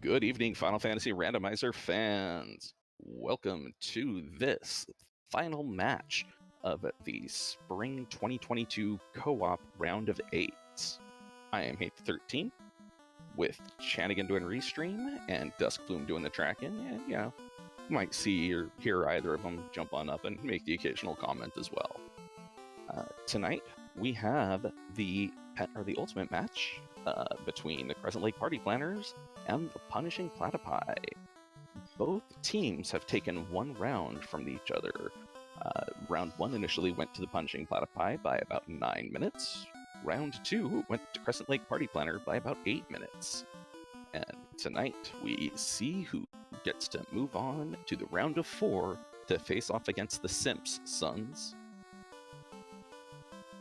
Good evening, Final Fantasy Randomizer fans. Welcome to this final match of the Spring 2022 Co-op Round of 8. I am Hate13, with Chanigan doing Restream and Duskbloom doing the tracking, and you might see or hear either of them jump on up and make the occasional comment as well. Tonight, we have the ultimate match between the Crescent Lake Party Planners and the Punishing Platypi. Both teams have taken one round from each other. Round 1 initially went to the Punishing Platypi by about 9 minutes. Round 2 went to Crescent Lake Party Planner by about 8 minutes. And tonight we see who gets to move on to the round of 4 to face off against the Simps Sons.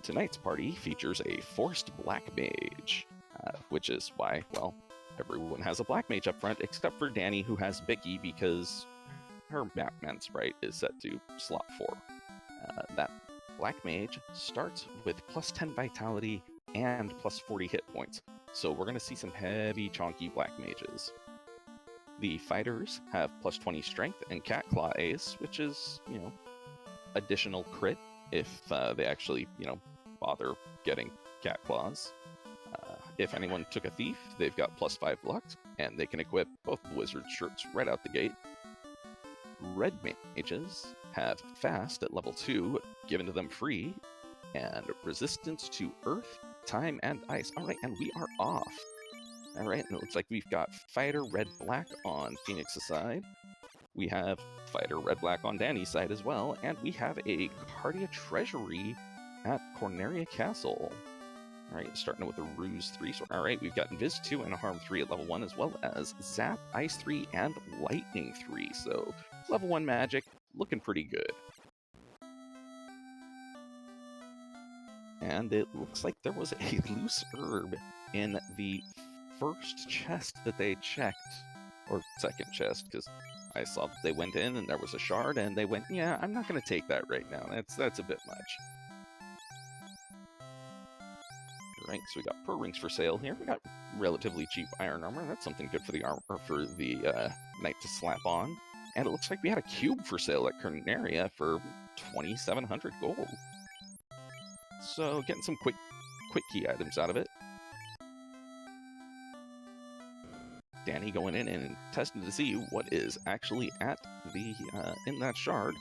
Tonight's party features a forced black mage, which is why, well, everyone has a black mage up front except for Danny, who has Bicky because her Batman sprite is set to slot 4. That black mage starts with plus 10 vitality and plus 40 hit points, so we're going to see some heavy, chonky black mages. The fighters have plus 20 strength and cat claw ace, which is, additional crit if they actually, bother getting cat claws. If anyone took a thief, they've got plus 5 luck, and they can equip both the wizard shirts right out the gate. Red mages have fast at level 2, given to them free, and resistance to earth, time, and ice. Alright, and we are off. Alright, and it looks like we've got fighter red-black on Phoenix's side. We have fighter red-black on Danny's side as well, and we have a Cardia Treasury at Corneria Castle. Alright, starting with a Ruse 3. So, alright, we've got Invis 2 and a Harm 3 at level 1, as well as Zap, Ice 3, and Lightning 3. So, level 1 magic, looking pretty good. And it looks like there was a loose herb in the first chest that they checked. Or second chest, because I saw that they went in and there was a shard, and they went, yeah, I'm not going to take that right now. That's a bit much. Right, so we got pearl rings for sale here. We got relatively cheap iron armor. That's something good for the knight to slap on. And it looks like we had a cube for sale at Corneria for 2,700 gold. So getting some quick key items out of it. Danny going in and testing to see what is actually at the in that shard.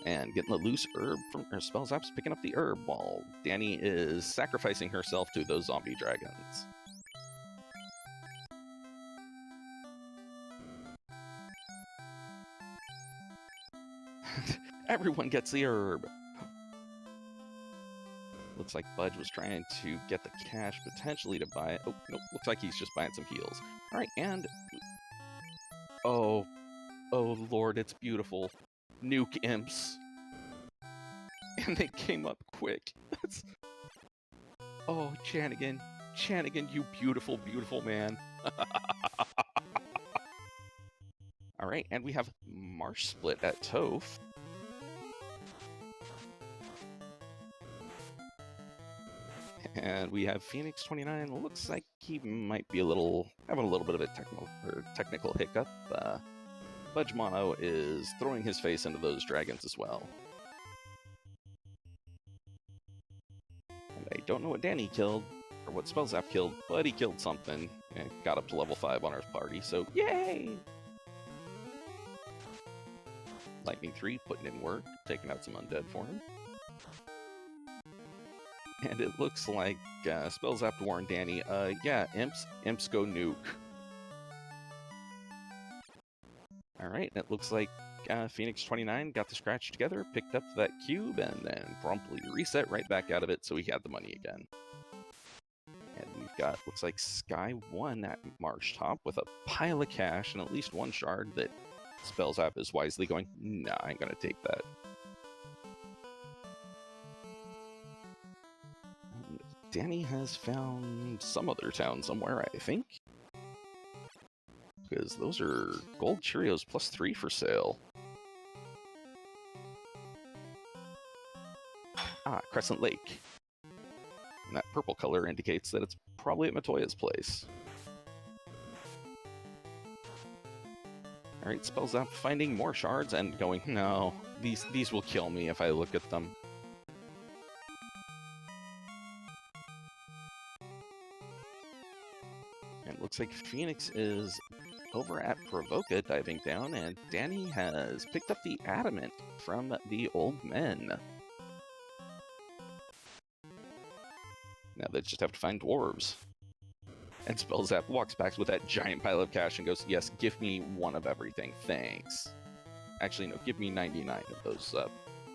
And getting the loose herb from her spell zaps, picking up the herb while Danny is sacrificing herself to those zombie dragons. Everyone gets the herb. Looks like Budge was trying to get the cash potentially to buy it. Oh, nope, looks like he's just buying some heals. Alright, and... Oh lord, it's beautiful. Nuke imps. And they came up quick. Oh, Chanigan, you beautiful, beautiful man. Alright, and we have Marsh Split at Toph. And we have Phoenix 29. Looks like he might be having a little bit of a technical hiccup. Budge Mono is throwing his face into those dragons as well. And I don't know what Danny killed, or what Spellzap killed, but he killed something and got up to level 5 on our party, so yay! Lightning 3 putting in work, taking out some undead for him. And it looks like Spellzap to warn Danny, yeah, imps go nuke. Alright, it looks like Phoenix 29 got the scratch together, picked up that cube, and then promptly reset right back out of it, so he had the money again. And we've got, looks like Sky 1 at Marsh Top with a pile of cash and at least one shard that Spellzap is wisely going, nah, I ain't gonna take that. Danny has found some other town somewhere, I think. Because those are gold Cheerios plus 3 for sale. Ah, Crescent Lake. And that purple color indicates that it's probably at Matoya's place. Alright, spells out finding more shards and going, no, these will kill me if I look at them. And it looks like Phoenix is over at Provoca diving down, and Danny has picked up the Adamant from the old men. Now they just have to find dwarves. And Spellzap walks back with that giant pile of cash and goes, yes, give me one of everything, thanks. Actually, no, give me 99 of those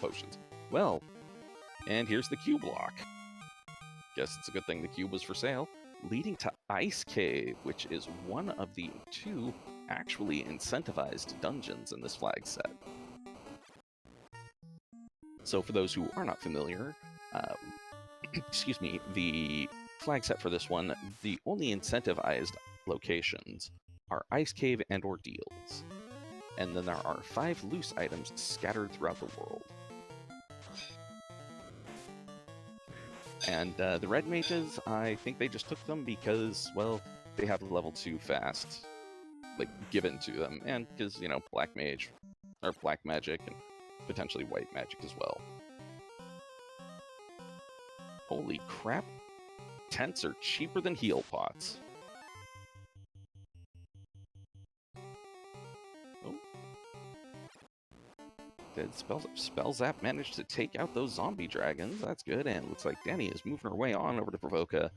potions. Well, and here's the Q block. Guess it's a good thing the cube was for sale. Leading to Ice Cave, which is one of the 2 actually incentivized dungeons in this flag set. So for those who are not familiar, excuse me, the flag set for this one, the only incentivized locations are Ice Cave and Ordeals. And then there are 5 loose items scattered throughout the world. And the red mages, I think they just took them because, well, they have level 2 fast, like, given to them. And because, you know, black mage, or black magic, and potentially white magic as well. Holy crap. Tents are cheaper than heal pots. Oh. Did Spellzap managed to take out those zombie dragons? That's good, and it looks like Danny is moving her way on over to Provoca.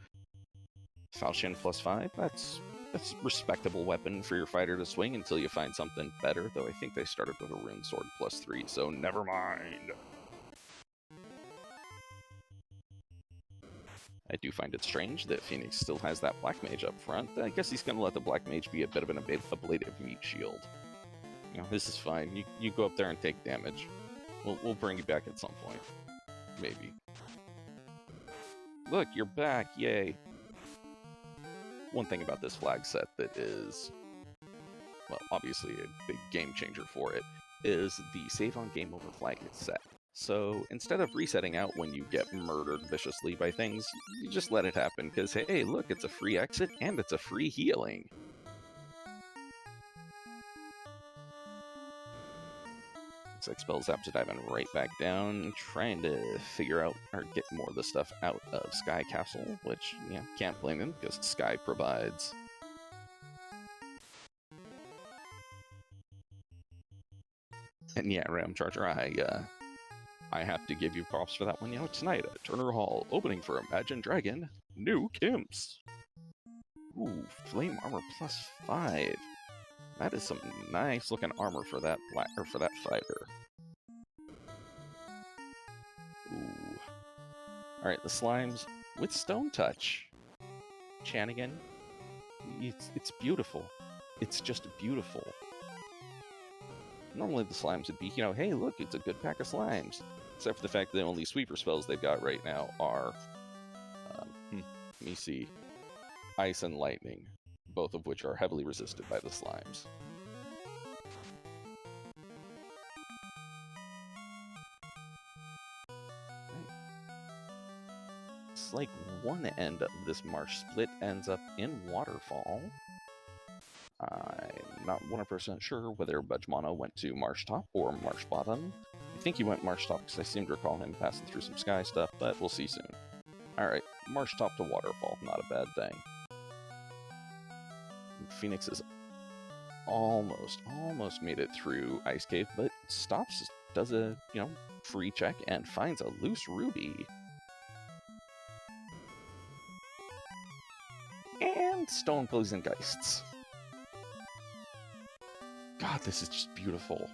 Falchion +5, that's a respectable weapon for your fighter to swing until you find something better, though I think they started with a rune sword +3, so never mind. I do find it strange that Phoenix still has that black mage up front. I guess he's going to let the black mage be a bit of an ablative meat shield. You know, this is fine. You go up there and take damage. We'll bring you back at some point. Maybe. Look, you're back! Yay! One thing about this flag set that is, well, obviously a big game changer for it, is the save on game over flag set. So instead of resetting out when you get murdered viciously by things, you just let it happen, because hey, look, it's a free exit and it's a free healing. Looks like Spellzap's diving right back down, trying to figure out, or get more of the stuff out of Sky Castle, which, yeah, can't blame him, because Sky provides. And yeah, Ram Charger, I have to give you props for that one. You know, tonight at Turner Hall, opening for Imagine Dragon, new Kimps. Ooh, Flame Armor +5. That is some nice looking armor for that for that fighter. Ooh. Alright, the slimes with Stone Touch. Chanigan. It's beautiful. It's just beautiful. Normally the slimes would be, you know, hey, look, it's a good pack of slimes. Except for the fact that the only sweeper spells they've got right now are, let me see, Ice and Lightning, both of which are heavily resisted by the slimes. It's like one end of this marsh split ends up in Waterfall. I'm not 100% sure whether Budgemana went to Marsh Top or Marsh Bottom. I think he went Marsh Top because I seem to recall him passing through some sky stuff, but we'll see soon. Alright, Marsh Top to Waterfall, not a bad thing. Phoenix is almost made it through Ice Cave, but stops, does a, you know, free check and finds a loose ruby. And Stone Poison Geists. God, this is just beautiful.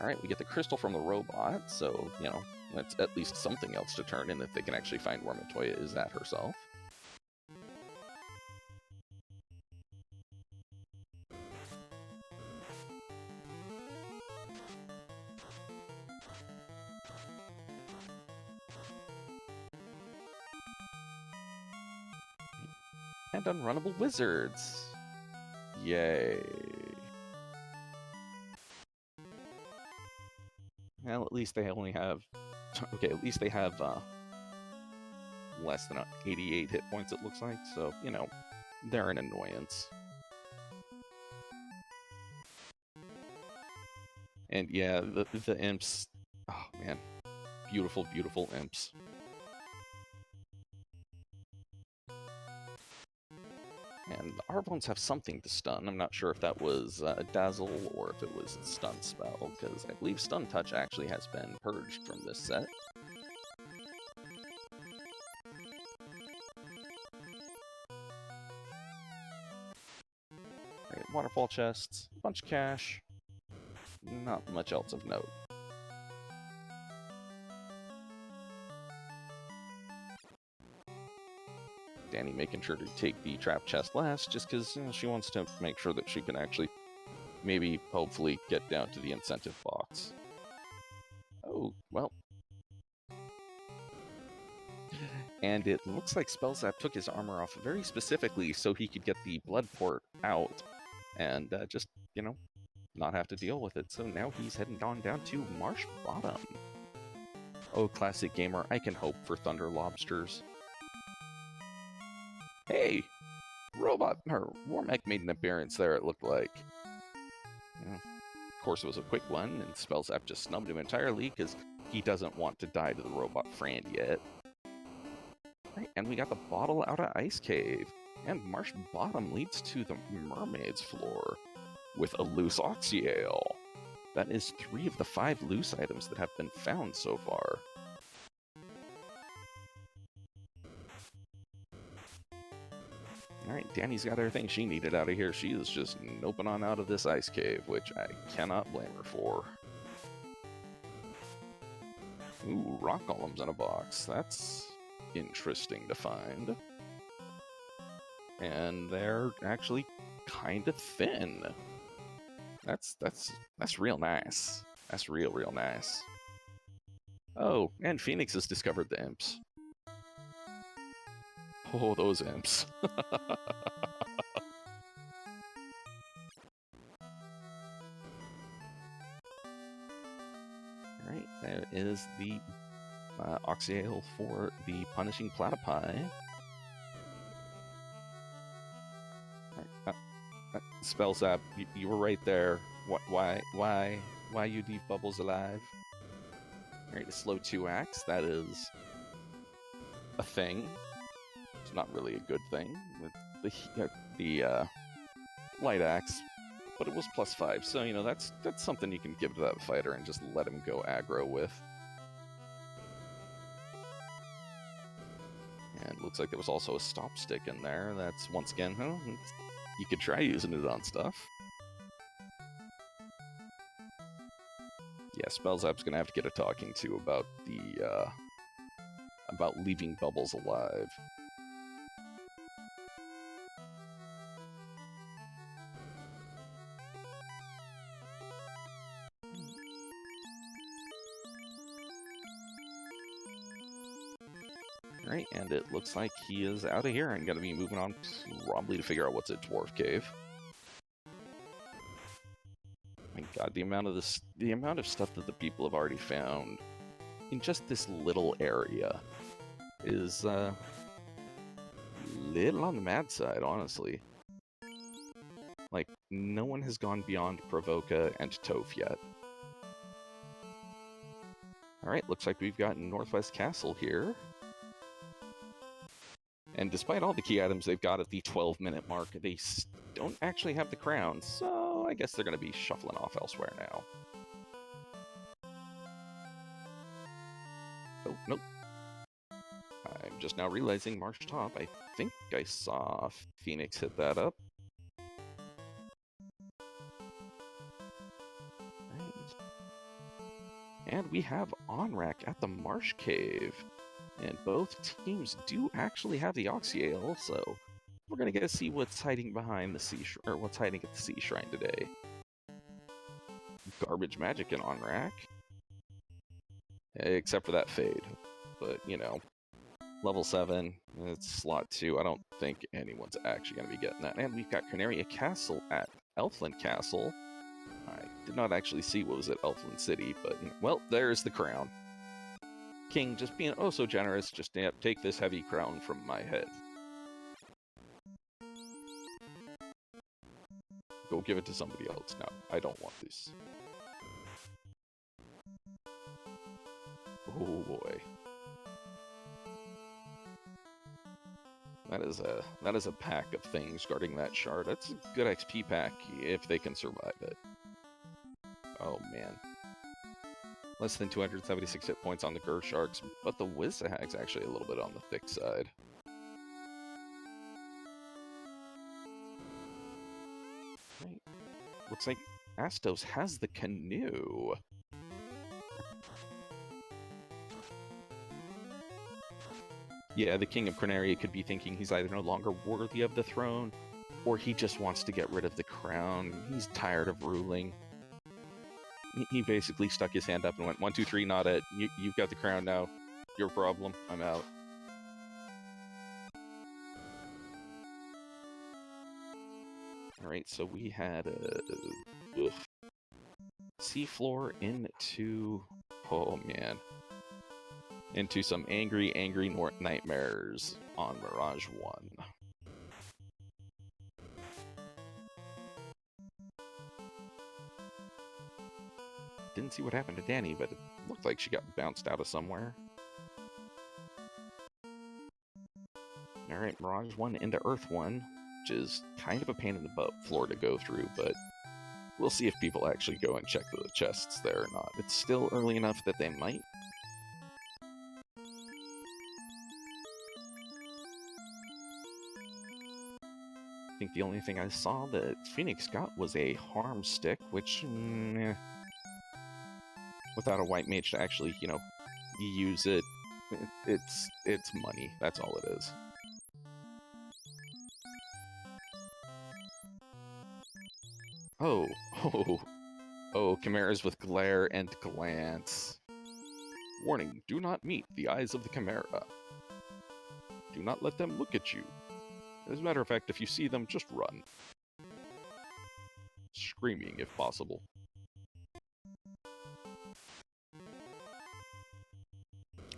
Alright, we get the crystal from the robot, so, you know, that's at least something else to turn in if they can actually find where Matoya is at herself. And Unrunnable Wizards. Yay. Well, at least they only have... Okay, at least they have less than 88 hit points, it looks like. So, you know, they're an annoyance. And yeah, the imps. Oh man, beautiful, beautiful imps. And the Arbones have something to stun. I'm not sure if that was Dazzle or if it was a stun spell, because I believe Stun Touch actually has been purged from this set. Right, waterfall chests, bunch of cash, not much else of note. Danny making sure to take the trap chest last, just because she wants to make sure that she can actually, maybe, hopefully, get down to the incentive box. Oh, well. And it looks like Spellzap took his armor off very specifically so he could get the blood port out and just, you know, not have to deal with it. So now he's heading on down to Marsh Bottom. Oh, classic gamer, I can hope for Thunder Lobsters. Hey! Warmech made an appearance there, it looked like. Yeah. Of course, it was a quick one, and Spellzap just snubbed him entirely because he doesn't want to die to the robot friend yet. Right, and we got the bottle out of Ice Cave. And Marsh Bottom leads to the Mermaid's Floor with a loose Oxyale. That is 3 of the 5 loose items that have been found so far. Alright, Danny's got everything she needed out of here. She is just noping on out of this ice cave, which I cannot blame her for. Ooh, rock golems in a box. That's interesting to find. And they're actually kind of thin. That's real nice. That's real nice. Oh, and Phoenix has discovered the imps. Oh, those imps. Alright, there is the Oxyale for the Punishing Platypi. Spellzap, you were right there. Why you leave Bubbles alive? Alright, a slow 2-axe, that is a thing. It's not really a good thing. The light axe, but it was +5, so you know that's something you can give to that fighter and just let him go aggro with. And looks like there was also a stop stick in there. That's once again, you could try using it on stuff. Yeah, Spellzap's gonna have to get a talking to about the about leaving Bubbles alive. Right, and it looks like he is out of here and gonna be moving on probably to figure out what's a dwarf cave. My god, the amount of stuff that the people have already found in just this little area is little on the mad side, honestly. Like, no one has gone beyond Provoca and Toph yet. Alright, looks like we've got Northwest Castle here. And despite all the key items they've got at the 12-minute mark, they don't actually have the crown, so I guess they're going to be shuffling off elsewhere now. Oh, nope. I'm just now realizing Marsh Top. I think I saw Phoenix hit that up. Right. And we have Onrak at the Marsh Cave. And both teams do actually have the Oxyale, so we're gonna get to see what's hiding behind the sea or what's hiding at the sea shrine today. Garbage magic in Onrak, except for that fade. But you know, level 7, it's slot 2. I don't think anyone's actually gonna be getting that. And we've got Carnaria Castle at Elfland Castle. I did not actually see what was at Elfland City, but well, there's the crown. King just being oh so generous, just take this heavy crown from my head. Go give it to somebody else. No, I don't want this. Oh boy. That is a pack of things guarding that shard. That's a good XP pack if they can survive it. Oh man. Less than 276 hit points on the Gur Sharks, but the Wizzahag's actually a little bit on the thick side. Right. Looks like Astos has the canoe. Yeah, the King of Corneria could be thinking he's either no longer worthy of the throne, or he just wants to get rid of the crown. He's tired of ruling. He basically stuck his hand up and went, 1, 2, 3, not it. You've got the crown now. Your problem. I'm out. Alright, so we had a seafloor into... Oh, man. Into some angry nightmares on Mirage 1. Didn't see what happened to Danny, but it looked like she got bounced out of somewhere. Alright, Mirage 1 into Earth 1, which is kind of a pain in the butt floor to go through, but we'll see if people actually go and check the chests there or not. It's still early enough that they might. I think the only thing I saw that Phoenix got was a harm stick, which, without a white mage to actually, you know, use it, it's money. That's all it is. Oh, chimeras with glare and glance. Warning, do not meet the eyes of the chimera. Do not let them look at you. As a matter of fact, if you see them, just run. Screaming, if possible.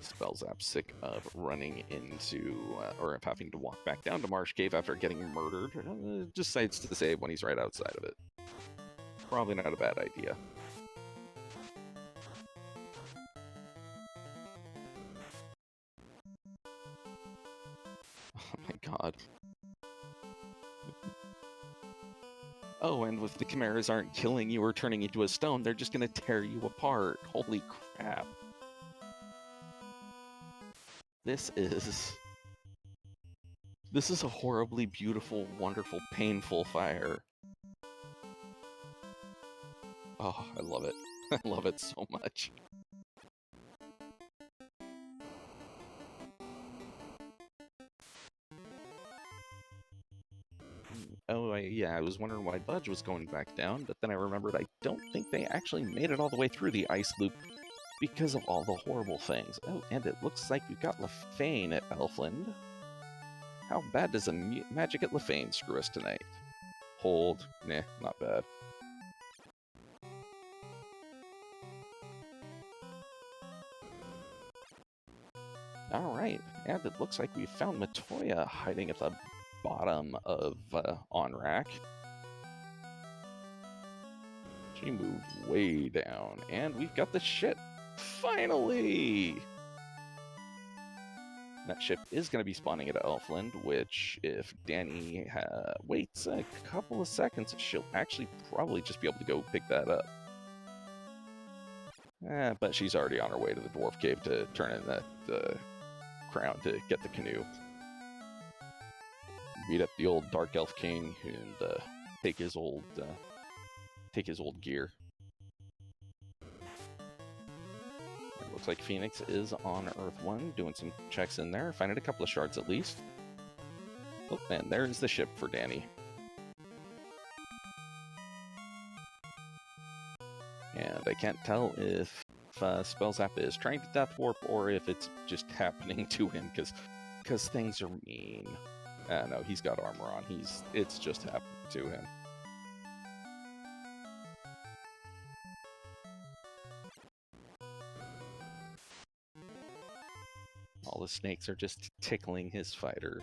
Spellzap's sick of running into, or of having to walk back down to Marsh Cave after getting murdered. Just decides to save when he's right outside of it. Probably not a bad idea. Oh my god. Oh, and if the chimeras aren't killing you or turning into a stone, they're just gonna tear you apart. Holy crap. This is a horribly beautiful, wonderful, painful fire. Oh, I love it. I love it so much. Oh, yeah, I was wondering why Budge was going back down, but then I remembered I don't think they actually made it all the way through the ice loop because of all the horrible things. Oh, and it looks like we've got Lefane at Elfland. How bad does a magic at Lefane screw us tonight? Hold. Nah, not bad. Alright, and it looks like we found Matoya hiding at the bottom of Onrak. She moved way down, and we've got the ship! Finally! That ship is going to be spawning at Elfland, which, if Danny waits a couple of seconds, she'll actually probably just be able to go pick that up. But she's already on her way to the Dwarf Cave to turn in the crown to get the canoe. Beat up the old Dark Elf King and take his old gear. Looks like Phoenix is on Earth 1, doing some checks in there, finding a couple of shards at least. Oh, and there's the ship for Danny. And I can't tell if Spellzap is trying to death warp or if it's just happening to him, because things are mean. No, he's got armor on. It's just happening to him. All the snakes are just tickling his fighter.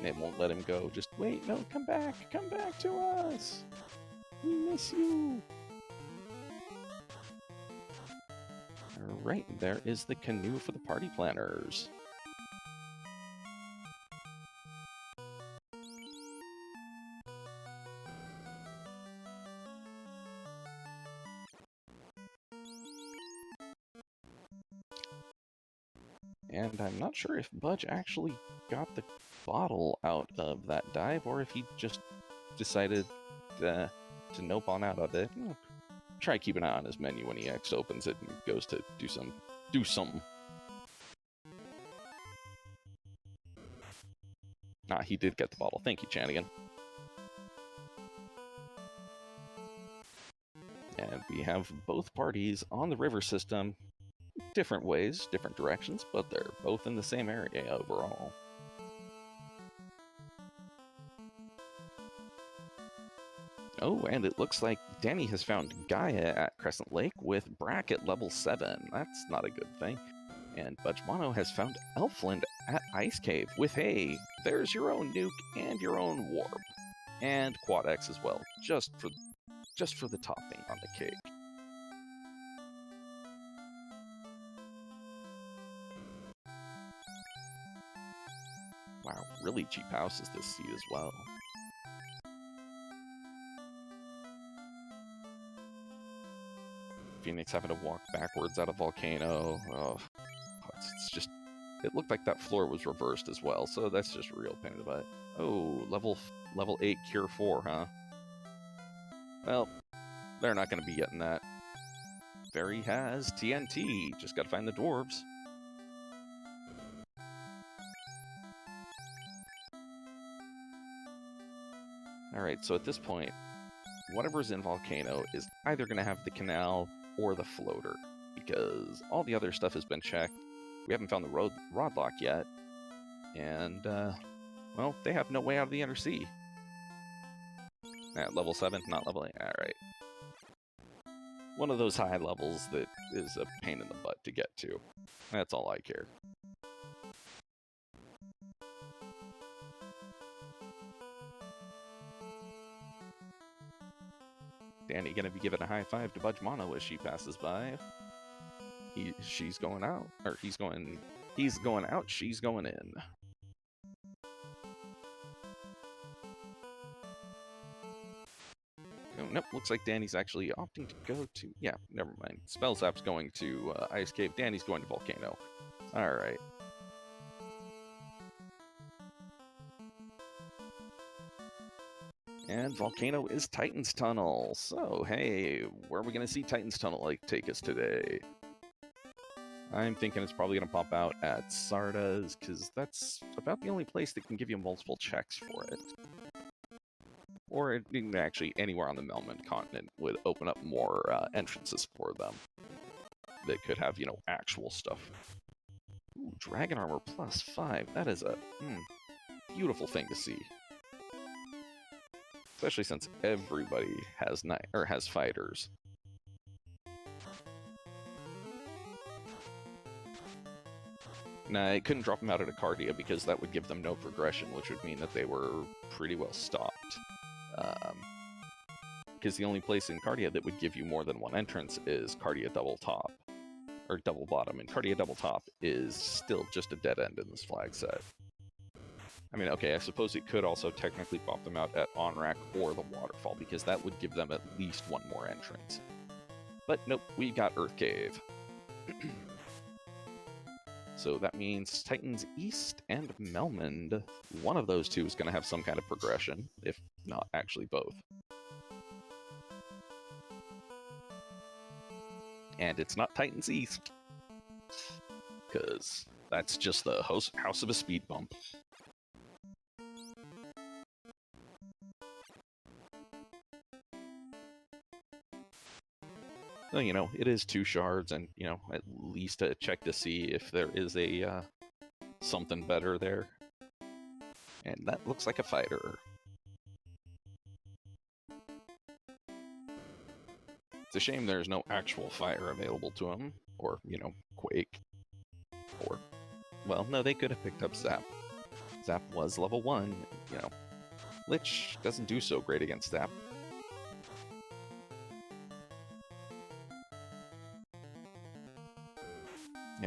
They won't let him go. Just wait, no, come back to us. We miss you. Alright, there is the canoe for the party planners. And I'm not sure if Budge actually got the bottle out of that dive, or if he just decided to nope on out of it. Try keeping an eye on his menu when he actually opens it and goes to do something. Ah, he did get the bottle. Thank you, Chanigan. And we have both parties on the river system. Different ways, different directions, but they're both in the same area overall. Oh, and it looks like Danny has found Gaia at Crescent Lake with Brack at level 7. That's not a good thing. And Budgemano has found Elfland at Ice Cave with, hey, there's your own nuke and your own warp. And Quad X as well, just for the topping on the cake. Wow, really cheap houses this seed as well. Phoenix having to walk backwards out of Volcano. Oh, it's just... It looked like that floor was reversed as well, so that's just a real pain in the butt. Oh, level 8 Cure 4, huh? Well, they're not going to be getting that. Fairy has TNT. Just got to find the dwarves. Alright, so at this point, whatever's in Volcano is either going to have the canal or the floater, because all the other stuff has been checked. We haven't found the rod lock yet, and, well, they have no way out of the Undersea. At level 7, not level 8, alright. One of those high levels that is a pain in the butt to get to. That's all I care. Danny gonna be giving a high five to Budgemano as she passes by. She's going out, or he's going out, she's going in. Oh, nope, looks like Danny's actually opting to go to... Yeah, never mind. Spellzap's going to Ice Cave, Danny's going to Volcano. Alright. And Volcano is Titan's Tunnel. So, hey, where are we going to see Titan's Tunnel take us today? I'm thinking it's probably going to pop out at Sarda's, because that's about the only place that can give you multiple checks for it. Or actually anywhere on the Melman continent would open up more entrances for them that could have, actual stuff. Ooh, Dragon Armor +5. That is a beautiful thing to see. Especially since everybody has fighters. Nah, I couldn't drop them out at Acardia because that would give them no progression, which would mean that they were pretty well stopped. Because the only place in Cardia that would give you more than one entrance is Cardia Double Top. Or Double Bottom, and Cardia Double Top is still just a dead end in this flag set. I mean, okay, I suppose it could also technically pop them out at Onrak or the Waterfall, because that would give them at least one more entrance. But nope, we got Earth Cave. So that means Titans East and Melmond. One of those two is going to have some kind of progression, if not actually both. And it's not Titans East, because that's just the house of a speed bump. Well, it is 2 shards, and, at least a check to see if there is a, something better there. And that looks like a fighter. It's a shame there's no actual fire available to him, or, Quake. Or, well, no, they could have picked up Zap. Zap was level 1, Lich doesn't do so great against Zap.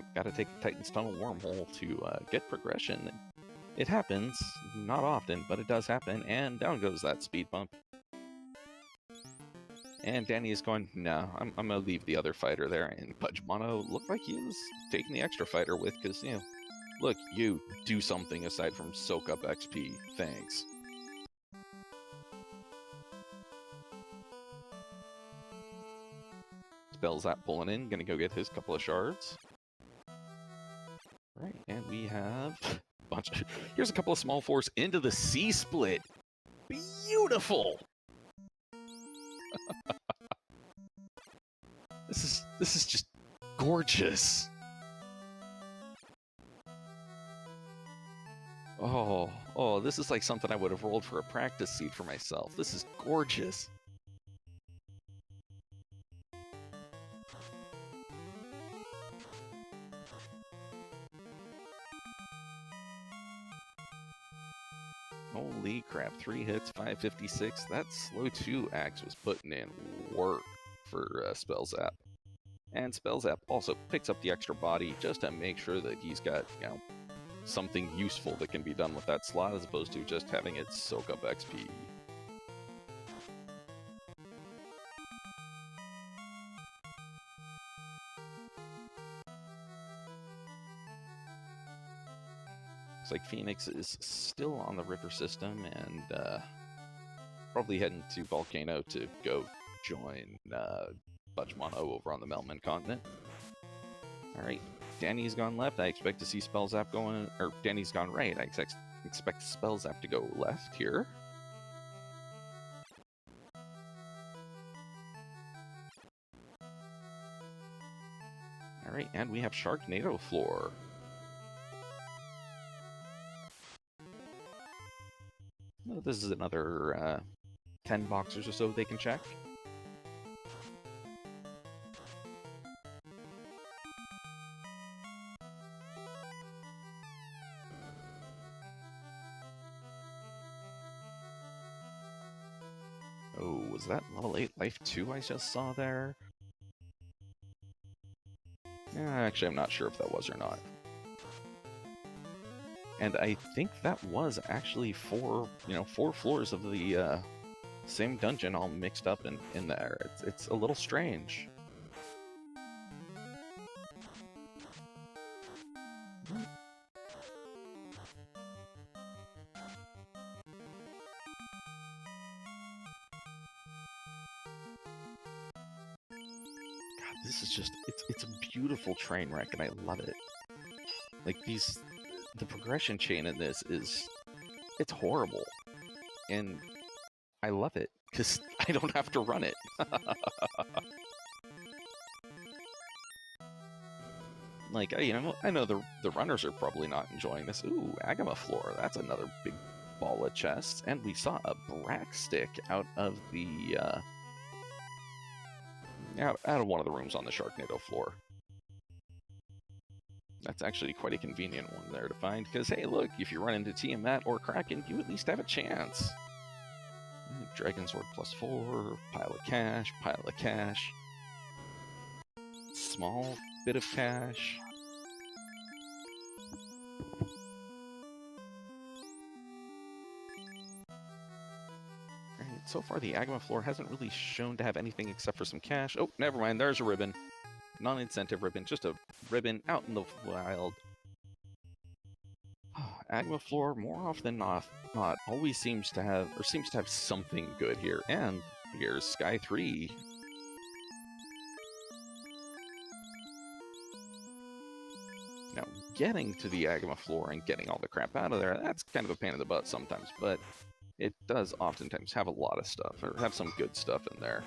I've got to take the Titan's Tunnel wormhole to get progression. It happens, not often, but it does happen, and down goes that speed bump. And Danny is going, no, I'm going to leave the other fighter there, and Pudgemono looked like he was taking the extra fighter with, because, you know, look, you do something aside from soak up XP. Thanks. Spell Zap pulling in, gonna go get his couple of shards. Right, and we have a bunch of... Here's a couple of small fours into the C-split. Beautiful! This is just gorgeous. Oh, this is like something I would have rolled for a practice seed for myself. This is gorgeous. Holy crap, 3 hits, 556. That slow 2 axe was putting in work for Spell Zap. And Spell Zap also picks up the extra body just to make sure that he's got, you know, something useful that can be done with that slot as opposed to just having it soak up XP. Looks like Phoenix is still on the river system and probably heading to Volcano to go join Pudgemono over on the Melman continent. Alright, Danny's gone left. I expect to see Spell Zap going, or Danny's gone right. I expect Spell Zap to go left here. Alright, and we have Sharknado Floor. Oh, this is another 10 boxers or so they can check. Oh, was that level 8 life 2 I just saw there? Yeah, actually, I'm not sure if that was or not. And I think that was actually 4 floors of the same dungeon all mixed up in there. It's a little strange. This is just, it's a beautiful train wreck, and I love it. Like, the progression chain in this it's horrible. And I love it, because I don't have to run it. Like, I know the runners are probably not enjoying this. Ooh, Agama Floor, that's another big ball of chests. And we saw a Brack stick out of the, out of one of the rooms on the Sharknado floor. That's actually quite a convenient one there to find, because, hey, look, if you run into Tiamat or Kraken, you at least have a chance. Dragon Sword +4, pile of cash. Small bit of cash. Alright, so far the Agama floor hasn't really shown to have anything except for some cash. Oh, never mind, there's a ribbon. Non-incentive ribbon, just a ribbon out in the wild. Agama floor, more often than not, always seems to have something good here. And here's Sky 3. Now, getting to the Agama floor and getting all the crap out of there, that's kind of a pain in the butt sometimes, but it does oftentimes have a lot of stuff, or have some good stuff in there.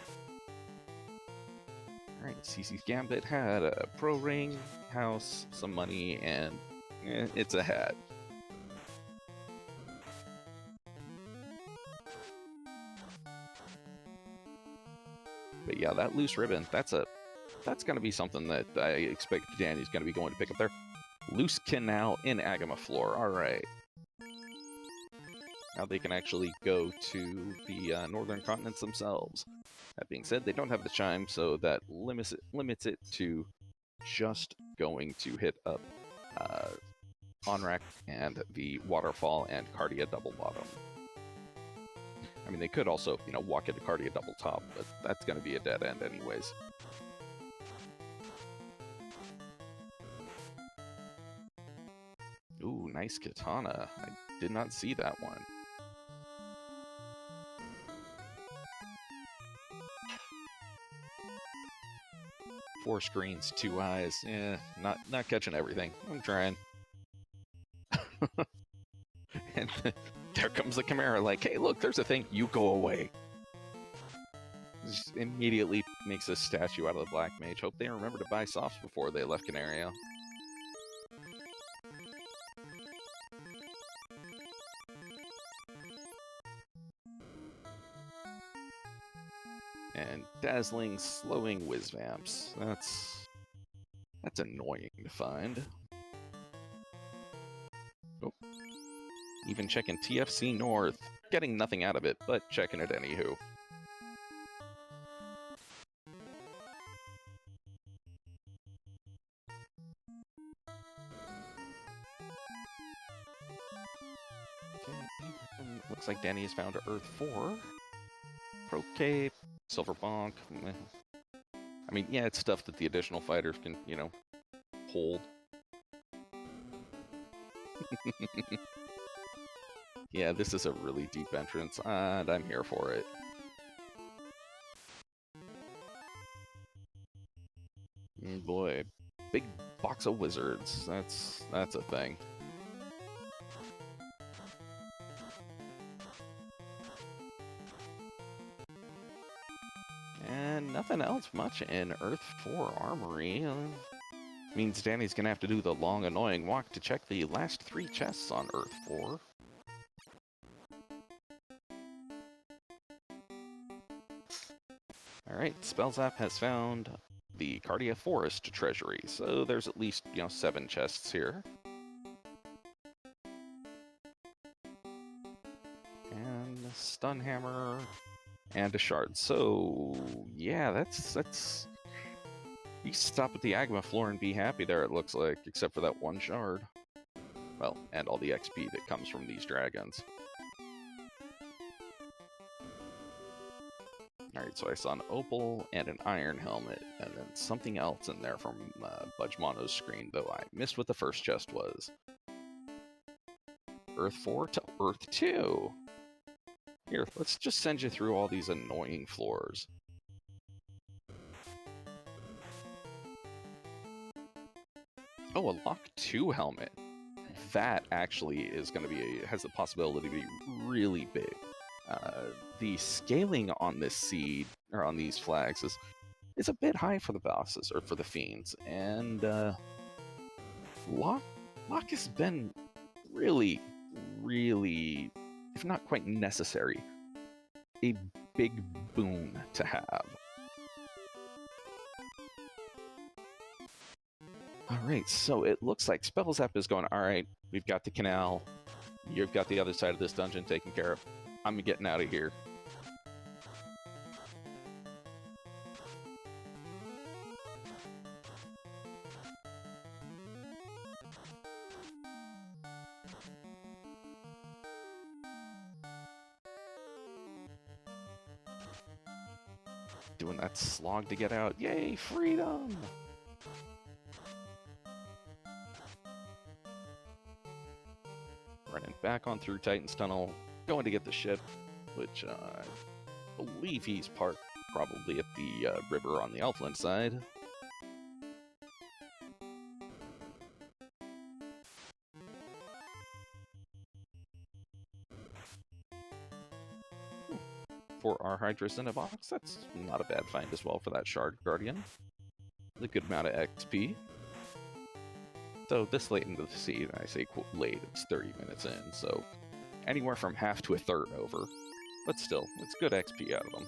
Alright, CC's Gambit had a pro ring, house, some money, and it's a hat. But yeah, that loose ribbon, that's going to be something that I expect Danny's going to be going to pick up there. Loose canal in Agama floor, alright. Now they can actually go to the northern continents themselves. That being said, they don't have the chime, so that limits it to just going to hit up Onrak and the Waterfall and Cardia Double Bottom. I mean, they could also, you know, walk into Cardia Double Top, but that's going to be a dead end anyways. Ooh, nice Katana. I did not see that one. Four screens, two eyes. Yeah, not catching everything. I'm trying. And there comes the Chimera, like, hey, look, there's a thing. You go away. Just immediately makes a statue out of the Black Mage. Hope they remember to buy softs before they left Canario. And dazzling, slowing Whizvamps. That's annoying to find. Oh. Even checking TFC North. Getting nothing out of it, but checking it anywho. Okay. Looks like Danny has found Earth 4. Pro Cape, Silver Bonk. I mean, yeah, it's stuff that the additional fighters can, you know, hold. Yeah, this is a really deep entrance, and I'm here for it. Boy, big box of wizards. That's a thing. And nothing else much in Earth 4 Armory. Means Danny's gonna have to do the long, annoying walk to check the last 3 chests on Earth 4. Alright, Spellzap has found the Cardia Forest treasury, so there's at least, you know, 7 chests here. And a Stun Hammer, and a Shard. So, yeah, that's... You stop at the Agma floor and be happy there, it looks like, except for that 1 shard. Well, and all the XP that comes from these dragons. Alright, so I saw an opal and an iron helmet, and then something else in there from Budgemono's screen, though I missed what the first chest was. Earth 4 to Earth 2! Here, let's just send you through all these annoying floors. Oh, a Lock 2 helmet. That actually is going to be has the possibility to be really big. The scaling on this seed, or on these flags, is a bit high for the bosses, or for the fiends, and Lock has been really, if not quite necessary, a big boon to have. Alright, so it looks like Spellzap is going, alright, we've got the canal, you've got the other side of this dungeon taken care of, I'm getting out of here. Doing that slog to get out, yay, freedom! Running back on through Titan's Tunnel, going to get the ship, which I believe he's parked probably at the river on the Elfland side. For our Hydras in a box, that's not a bad find as well for that Shard Guardian. A good amount of XP. So this late into the season, I say late, it's 30 minutes in, so anywhere from half to a third over. But still, it's good XP out of them.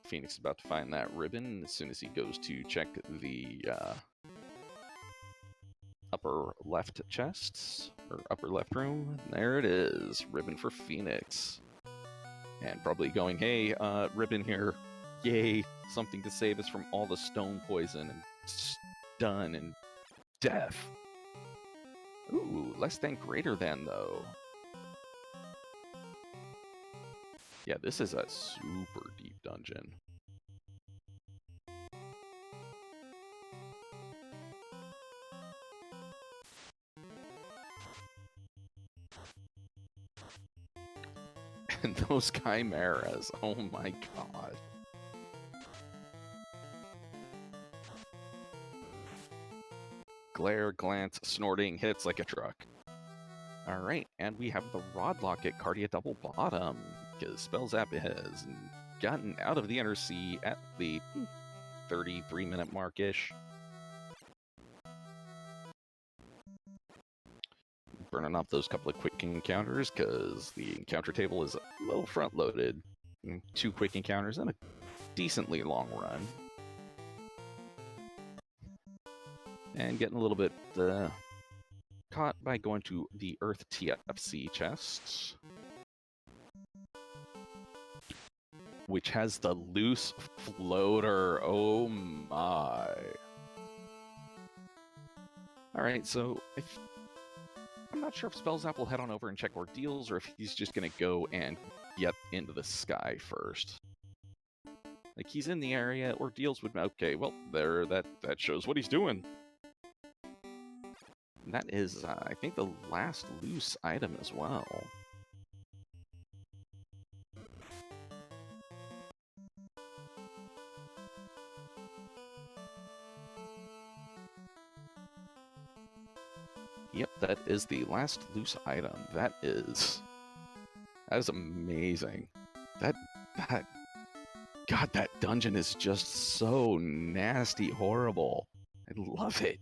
Phoenix is about to find that ribbon as soon as he goes to check the upper left chests, or upper left room. There it is, ribbon for Phoenix. And probably going, hey, ribbon here, Yay, something to save us from all the stone poison and stun and death. Ooh, less than greater than, though. Yeah, this is a super deep dungeon. And those chimeras, oh my god. Glare, glance, snorting, hits like a truck. Alright, and we have the Rod Lock at Cardia Double Bottom, because Spellzap has gotten out of the Inner Sea at the 33-minute mark-ish. Burning off those couple of quick encounters, because the encounter table is a little front-loaded. 2 quick encounters and a decently long run. And getting a little bit caught by going to the Earth TFC chest, which has the loose floater. Oh my. Alright, so I'm not sure if Spellzap will head on over and check ordeals, or if he's just going to go and get into the sky first. Like, he's in the area, ordeals would... Okay, well, there, that shows what he's doing. And that is, I think, the last loose item as well. Yep, that is the last loose item. That is amazing. God, that dungeon is just so nasty, horrible. I love it.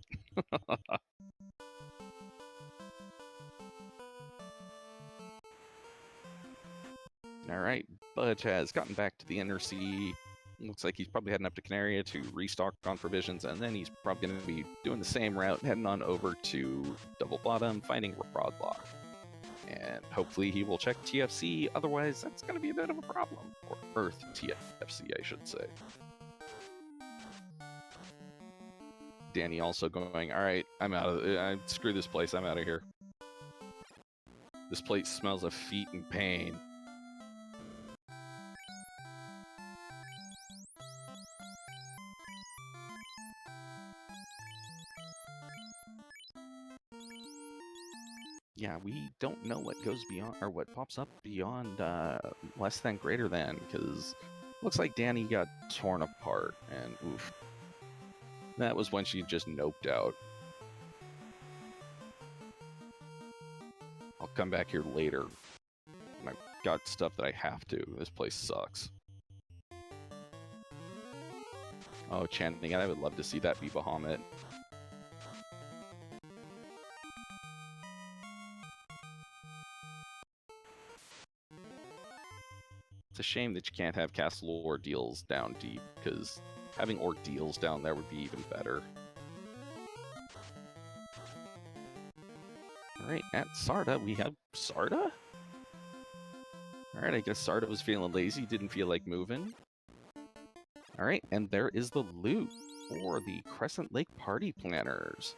Alright, Budge has gotten back to the Inner Sea. Looks like he's probably heading up to Canaria to restock on provisions, and then he's probably going to be doing the same route, heading on over to Double Bottom, finding Rod Lock. And hopefully he will check TFC, otherwise that's going to be a bit of a problem. Or Earth TFC, I should say. Danny also going, alright, I'm out of it. Screw this place, I'm out of here. This place smells of feet and pain. Yeah, we don't know what goes beyond, or what pops up beyond less than greater than, because looks like Danny got torn apart, and oof. That was when she just noped out. I'll come back here later. I've got stuff that I have to. This place sucks. Oh, chanting, I would love to see that be Bahamut. It's a shame that you can't have castle ordeals down deep, because having ordeals down there would be even better. Alright, at Sarda, we have Sarda? Alright, I guess Sarda was feeling lazy, didn't feel like moving. Alright, and there is the loot for the Crescent Lake Party Planners.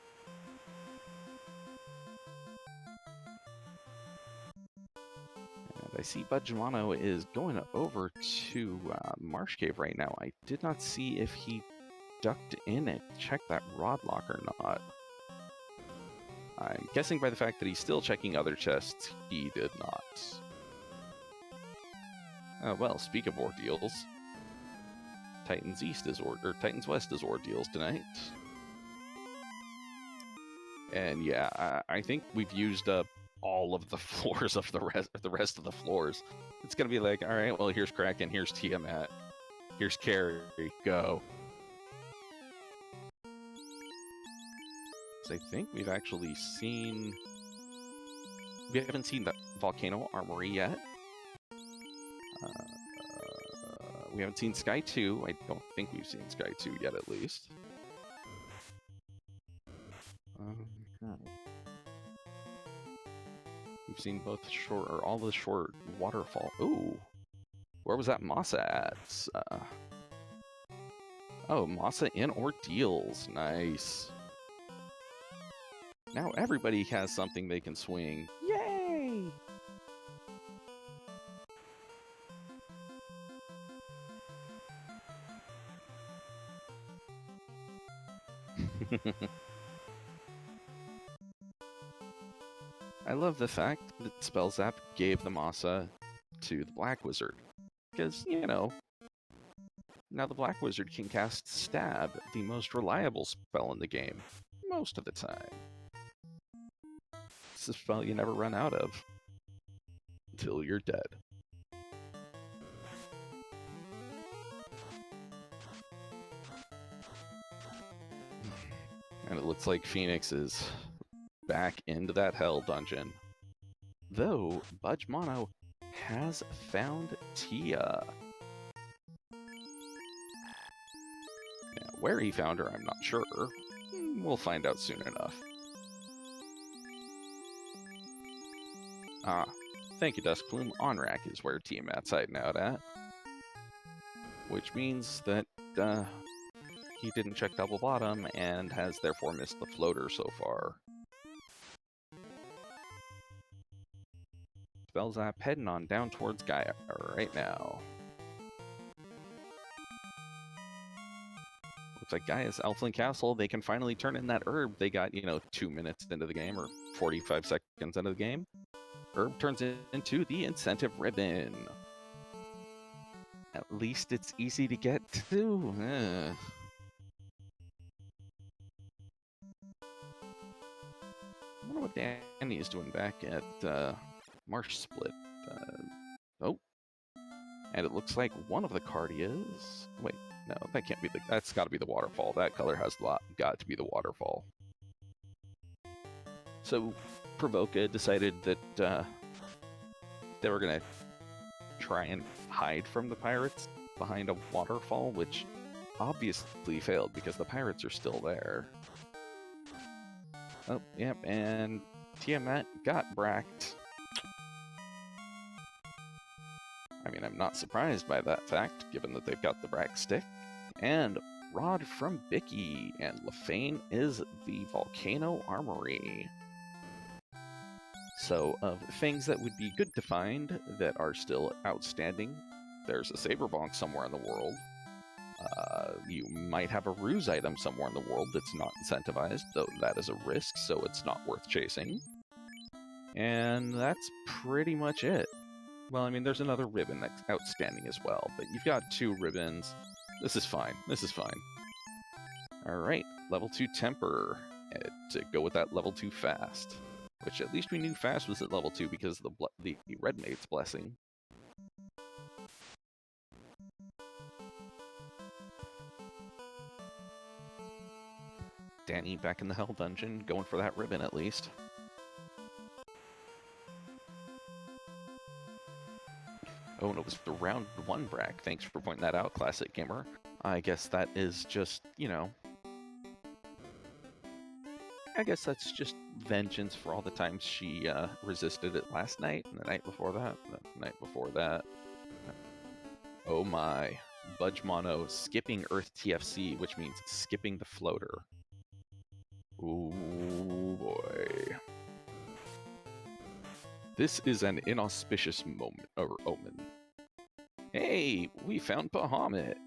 And I see Budgemano is going over to Marsh Cave right now. I did not see if he ducked in and checked that Rod Lock or not. I'm guessing by the fact that he's still checking other chests, he did not. Well, speak of ordeals, Titans West is ordeals tonight. And yeah, I think we've used up all of the floors of the rest of the floors. It's gonna be like, all right, well, here's Kraken, here's Tiamat, here's Carrie, go. So I think we've actually seen... We haven't seen the Volcano Armory yet. We haven't seen Sky 2. I don't think we've seen Sky 2 yet, at least. We've seen both short, or all the short waterfall. Ooh! Where was that Masa at? Oh, Masa in Ordeals. Nice. Now everybody has something they can swing. Yay! I love the fact that Spell Zap gave the Masa to the Black Wizard. Because, you know, now the Black Wizard can cast Stab, the most reliable spell in the game, most of the time. It's a spell you never run out of until you're dead. And it looks like Phoenix is back into that hell dungeon. Though, Budge Mono has found Tia. Now, where he found her, I'm not sure. We'll find out soon enough. Ah, thank you, Dusk Plume. Onrak is where Tiamat's hiding out at. Which means that he didn't check double bottom and has therefore missed the floater so far. Spell Zap heading on down towards Gaia right now. Looks like Gaia's Elflin Castle. They can finally turn in that herb. They got, 2 minutes into the game or 45 seconds into the game. Herb turns into the incentive ribbon. At least it's easy to get to. I wonder what Danny is doing back at Marsh Split. Oh. And it looks like one of the Cardias... Wait, no, that can't be the... That's got to be the waterfall. That color has got to be the waterfall. So, Provoca decided that they were going to try and hide from the pirates behind a waterfall, which obviously failed because the pirates are still there. Oh, yep, and Tiamat got bracked. I mean, I'm not surprised by that fact, given that they've got the Brack Stick. And Rod from Bicky, and Lefane is the Volcano Armory. So, of things that would be good to find that are still outstanding, there's a Saberbonk somewhere in the world. You might have a Ruse item somewhere in the world that's not incentivized, though that is a risk, so it's not worth chasing. And that's pretty much it. Well, I mean, there's another ribbon that's outstanding as well, but you've got 2 ribbons. This is fine. This is fine. Alright, level 2 Temper. To go with that level 2 Fast. Which at least we knew Fast was at level 2 because of the Red Mate's Blessing. Danny back in the Hell Dungeon, going for that ribbon at least. Oh, and it was the round 1 Brack. Thanks for pointing that out, Classic Gamer. I guess that is just, I guess that's just vengeance for all the times she resisted it last night, and the night before that, and the night before that. Oh my. Budge Mono skipping Earth TFC, which means skipping the floater. Ooh boy. This is an inauspicious moment, or omen. Hey, we found Bahamut.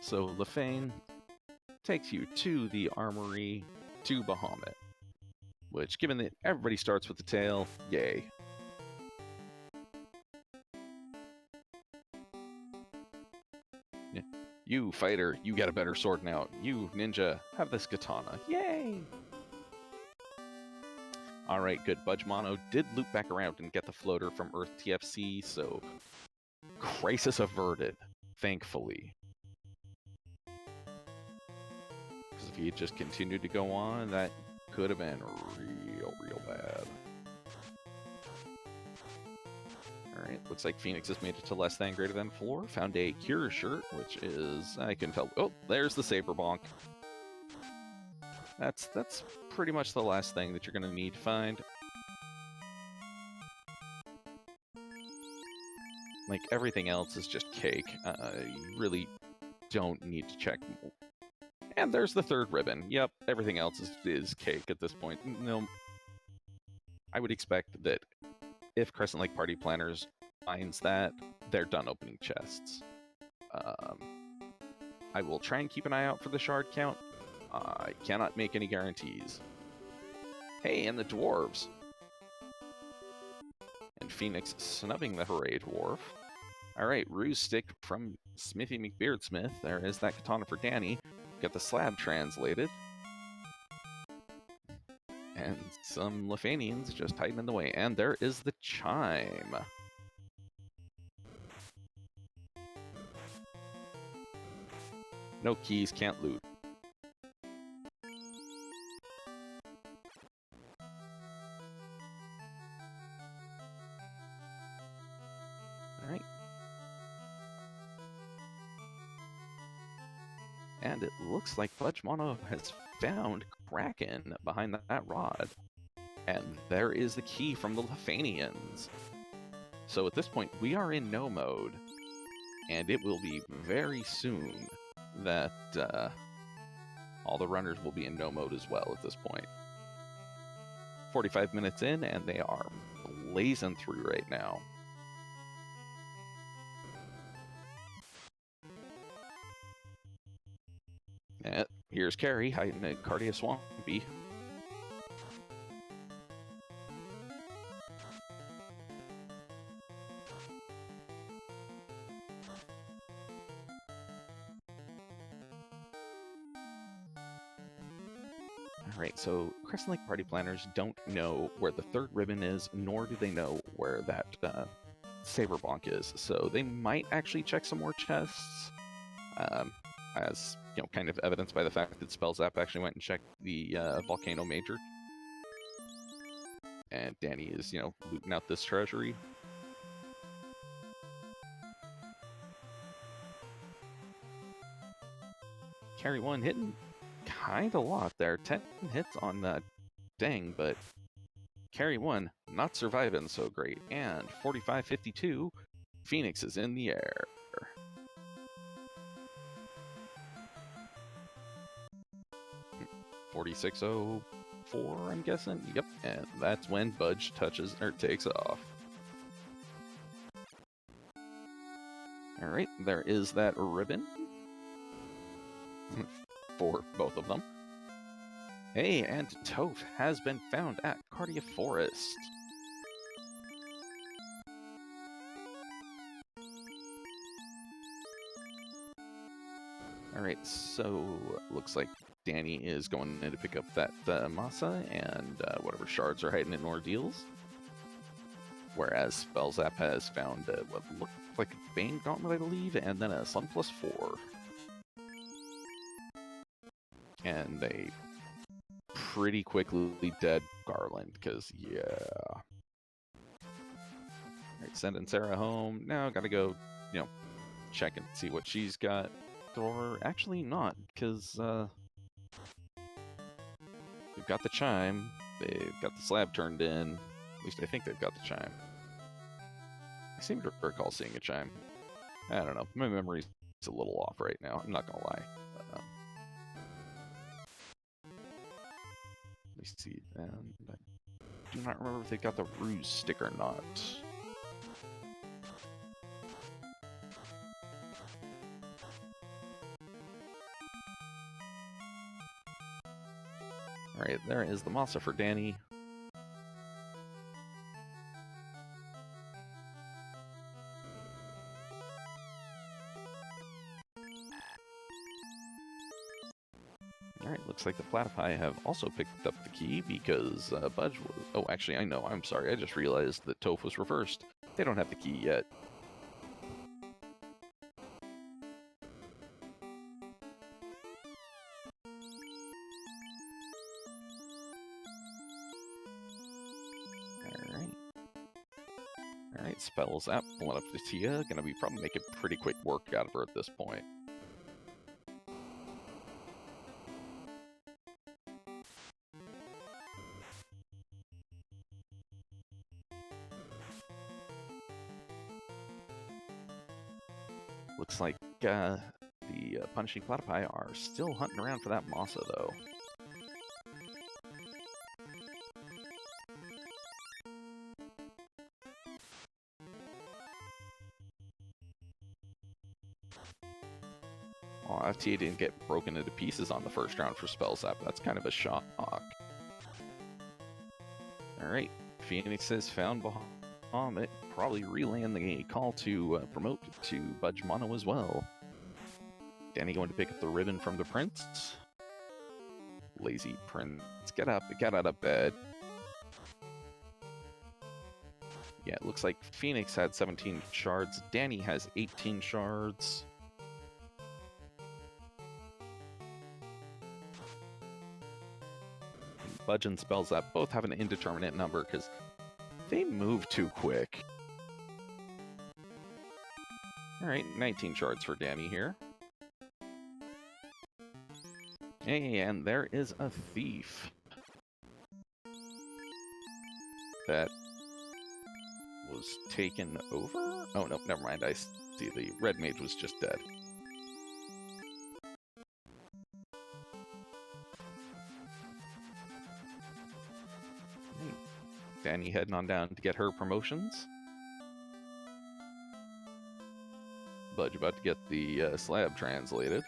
So Lefane takes you to the armory to Bahamut, which, given that everybody starts with the tail, yay. Yeah. You, fighter, you got a better sword now. You, ninja, have this katana. Yay! Alright, good. Budge Mono did loop back around and get the floater from Earth TFC, so crisis averted, thankfully. Because if he had just continued to go on, that could have been real bad. Alright, looks like Phoenix has made it to less than greater than 4. Found a Cure shirt, which is, I can tell, oh, there's the Saberbonk. That's pretty much the last thing that you're going to need to find. Like, everything else is just cake. You really don't need to check. And there's the third ribbon. Yep, everything else is cake at this point. No, I would expect that if Crescent Lake Party Planners finds that, they're done opening chests. I will try and keep an eye out for the shard count. I cannot make any guarantees. Hey, and the dwarves. And Phoenix snubbing the Hooray Dwarf. Alright, Ruse Stick from Smithy McBeardsmith. There is that katana for Danny. Get the slab translated. And some Lefanians just hiding in the way. And there is the chime. No keys, can't loot. Alright. And it looks like Fudge Mono has found Kraken behind that rod. And there is the key from the Lefanians. So at this point, we are in no mode. And it will be very soon that all the runners will be in no mode as well at this point. 45 minutes in, and they are blazing through right now. And here's Carrie hiding at Cardia Swampy. Alright, so Crescent Lake Party Planners don't know where the third ribbon is, nor do they know where that Saber Bonk is. So they might actually check some more chests, as you know, kind of evidenced by the fact that Spellzap actually went and checked the Volcano Major. And Danny is, you know, looting out this treasury. Carry one hitting kind of a lot there. 10 hits on Dang, but Carry one not surviving so great. And 45-52, Phoenix is in the air. 4604, I'm guessing. Yep, and that's when Budge touches or takes off. Alright, there is that ribbon for both of them. Hey, and Toph has been found at Cardia Forest. Alright, so looks like Danny is going in to pick up that Masa and whatever shards are hiding in Ordeals. Whereas Spellzap has found what looked like a Bane Gauntlet, I believe, and then a Sun Plus 4. And they pretty quickly dead Garland, because, yeah. Alright, sending Sarah home. Now gotta go, you know, check and see what she's got. Or actually not, because they've got the chime, they've got the slab turned in. At least I think they've got the chime. I seem to recall seeing a chime. I don't know, my memory's a little off right now, I'm not gonna lie. Let me see, and I do not remember if they got the Ruse stick or not. Alright, there is the Masa for Danny. Alright, looks like the Platypi have also picked up the key because Budge was... Oh, actually, I know, I'm sorry, I just realized that Toph was reversed. They don't have the key yet. Alright, Spellzap pulling up to Tia. Gonna be probably making pretty quick work out of her at this point. Looks like the punishing Platypi are still hunting around for that Masa, though. Oh, FTA didn't get broken into pieces on the first round for Spell Zap. That's kind of a shock. Alright, Phoenix has found Bahamut. Probably relaying the call to promote to Budge Mono as well. Danny going to pick up the ribbon from the Prince. Lazy Prince, get up, get out of bed. Yeah, it looks like Phoenix had 17 shards. Danny has 18 shards. Budge and Spell Zap both have an indeterminate number because they move too quick. Alright, 19 shards for Danny here. And there is a thief. That was taken over? Oh, no, never mind. I see the red mage was just dead. Danny heading on down to get her promotions. Budge about to get the slab translated.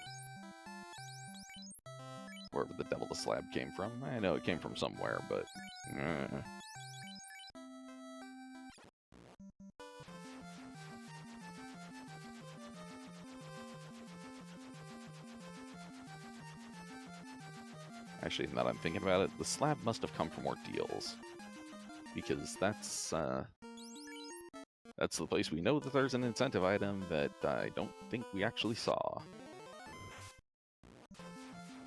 Wherever the devil the slab came from. I know it came from somewhere, but... Actually, now that I'm thinking about it, the slab must have come from ordeals. Because that's the place we know that there's an incentive item that I don't think we actually saw.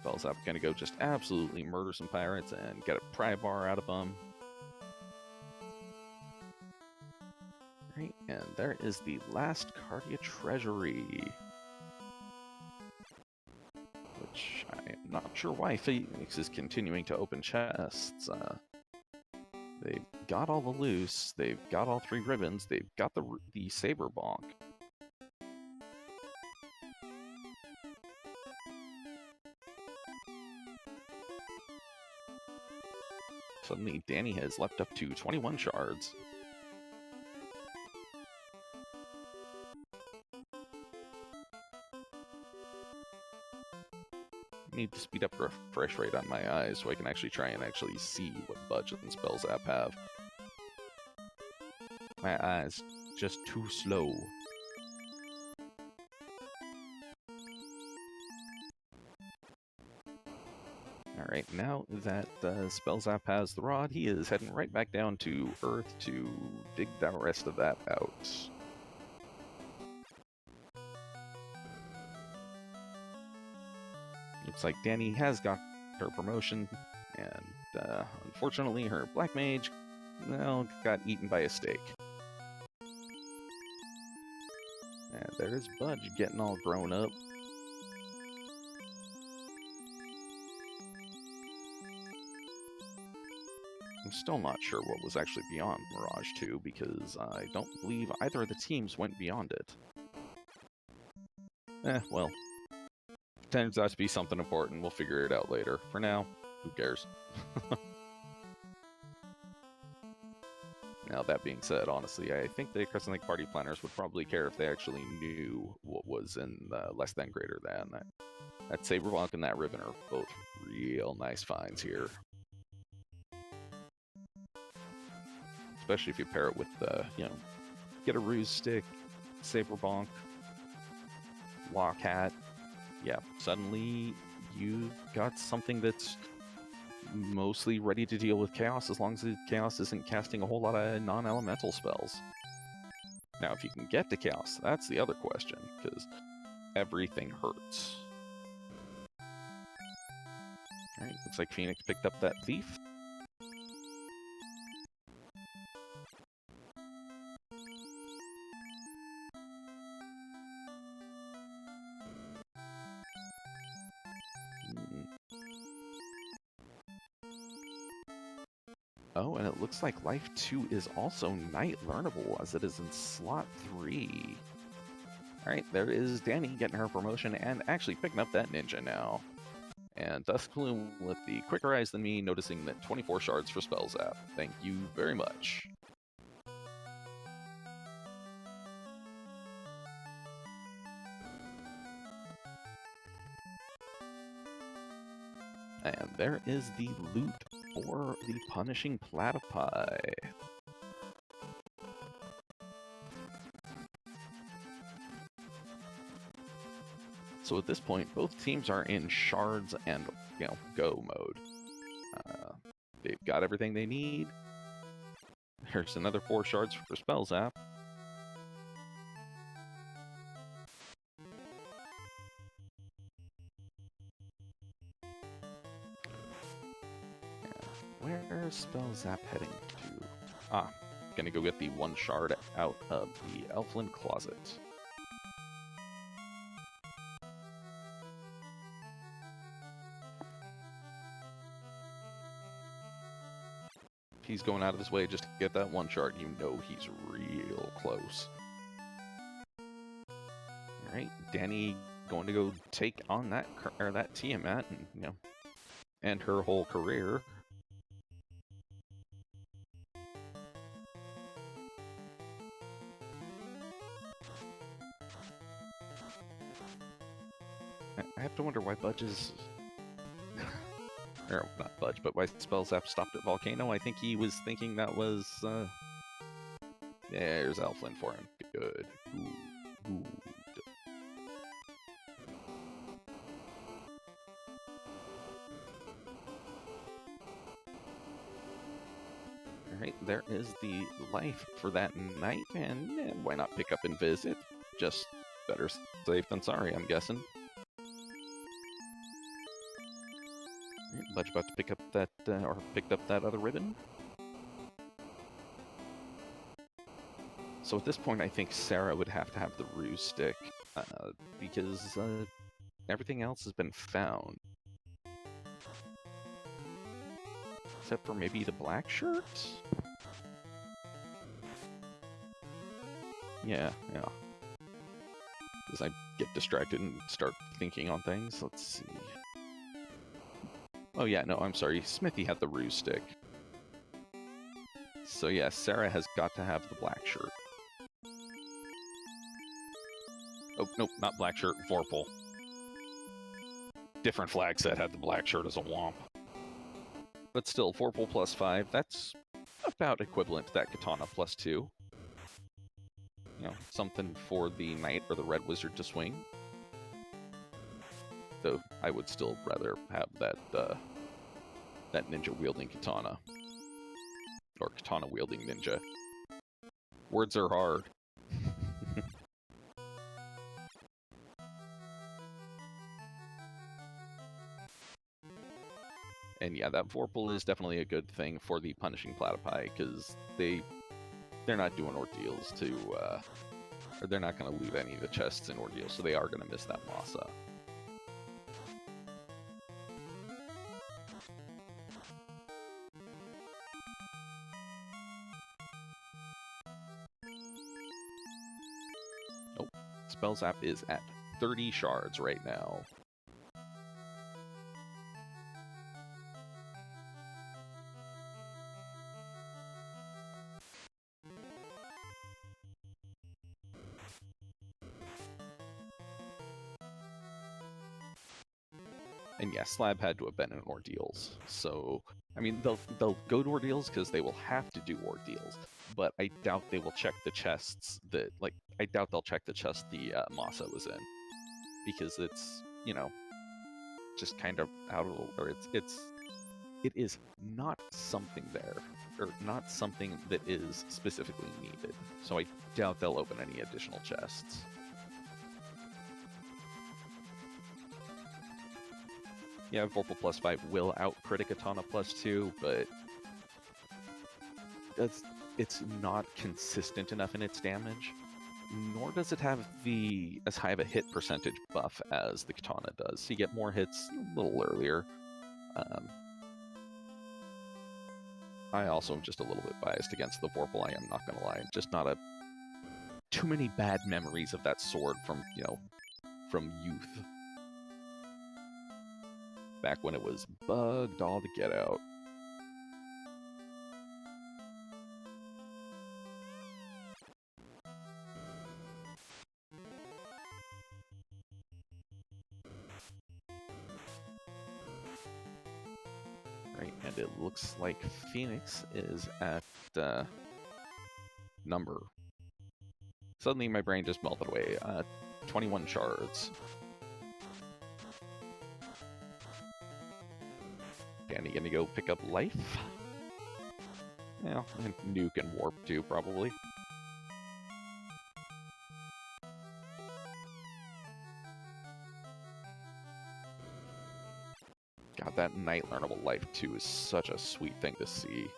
Spell Zap gonna go just absolutely murder some pirates and get a pry bar out of them. Right, and there is the last Cardia Treasury. Which I am not sure why Phoenix is continuing to open chests. They've got all the loose, they've got all 3 ribbons, they've got the Saber Bonk. Suddenly, Danny has leapt up to 21 shards. I need to speed up refresh rate on my eyes so I can actually try and actually see what Budge and Spell Zap have. My eyes just too slow. Alright, now that Spell Zap has the rod, he is heading right back down to Earth to dig the rest of that out. Looks like Danny has got her promotion, and unfortunately her Black Mage, well, got eaten by a steak. And there's Budge getting all grown up. I'm still not sure what was actually beyond Mirage 2, because I don't believe either of the teams went beyond it. Well. Turns out to be something important. We'll figure it out later. For now, who cares? Now, that being said, honestly, I think the Crescent Lake party planners would probably care if they actually knew what was in less than greater than. That Saber Bonk and that Ribbon are both real nice finds here. Especially if you pair it with, you know, get a Ruse Stick, Saber Bonk, Lock Hat. Yeah, suddenly you got something that's mostly ready to deal with Chaos, as long as the Chaos isn't casting a whole lot of non-elemental spells. Now, if you can get to Chaos, that's the other question, because everything hurts. Alright, looks like Phoenix picked up that Thief. Oh, and it looks like Life 2 is also night learnable, as it is in slot 3. Alright, there is Danny getting her promotion and actually picking up that ninja now. And Duskbloom with the quicker eyes than me, noticing that 24 shards for Spell Zap. Thank you very much. And there is the loot for the Punishing Platypi. So at this point, both teams are in shards and, go mode. They've got everything they need. There's another 4 shards for Spell Zap. Where's Spell Zap heading to? Ah, gonna go get the 1 shard out of the Elfland Closet. He's going out of his way just to get that 1 shard. You know he's real close. Alright, Danny going to go take on that Tiamat and, end her whole career. I have to wonder why Budge is... or, not Budge, but why Spell Zap stopped at Volcano. I think he was thinking that was, there's Elfland for him. Good. Good. Alright, there is the life for that night, and why not pick up and visit? Just better safe than sorry, I'm guessing. Budge about to pick up that, or picked up that other ribbon. So at this point, I think Sarah would have to have the Ruse Stick, because everything else has been found. Except for maybe the black shirt? Yeah. As I get distracted and start thinking on things, let's see. Oh yeah, no, I'm sorry. Smithy had the Ruse Stick. So yeah, Sarah has got to have the black shirt. Oh, nope, not black shirt, Vorpal. Different flag set had the black shirt as a womp. But still, Vorpal plus 5, that's about equivalent to that Katana plus 2. Something for the Knight or the Red Wizard to swing. Though I would still rather have that that ninja wielding katana. Or katana wielding ninja. Words are hard. And yeah, that Vorpal is definitely a good thing for the Punishing Platypi, because they're not doing ordeals to, or they're not going to loot any of the chests in ordeals, so they are going to miss that Masa. Oh, Spell Zap is at 30 shards right now. And yeah, Slab had to have been in ordeals. So, I mean, they'll go to ordeals because they will have to do ordeals. But I doubt they will check the chests that, I doubt they'll check the chest the Masa was in. Because it's, just kind of out of, or it is not something there. Or not something that is specifically needed. So I doubt they'll open any additional chests. Yeah, Vorpal plus 5 will out-crit Katana plus 2, but it's not consistent enough in its damage, nor does it have as high of a hit percentage buff as the Katana does. So you get more hits a little earlier. I also am just a little bit biased against the Vorpal, I am not going to lie. I'm just not a too many bad memories of that sword from, you know, from youth. Back when it was bugged all to get out. Right, and it looks like Phoenix is at number. Suddenly my brain just melted away. 21 shards. Danny gonna go pick up life? Yeah, and nuke and warp too, probably. God, that night learnable life too is such a sweet thing to see.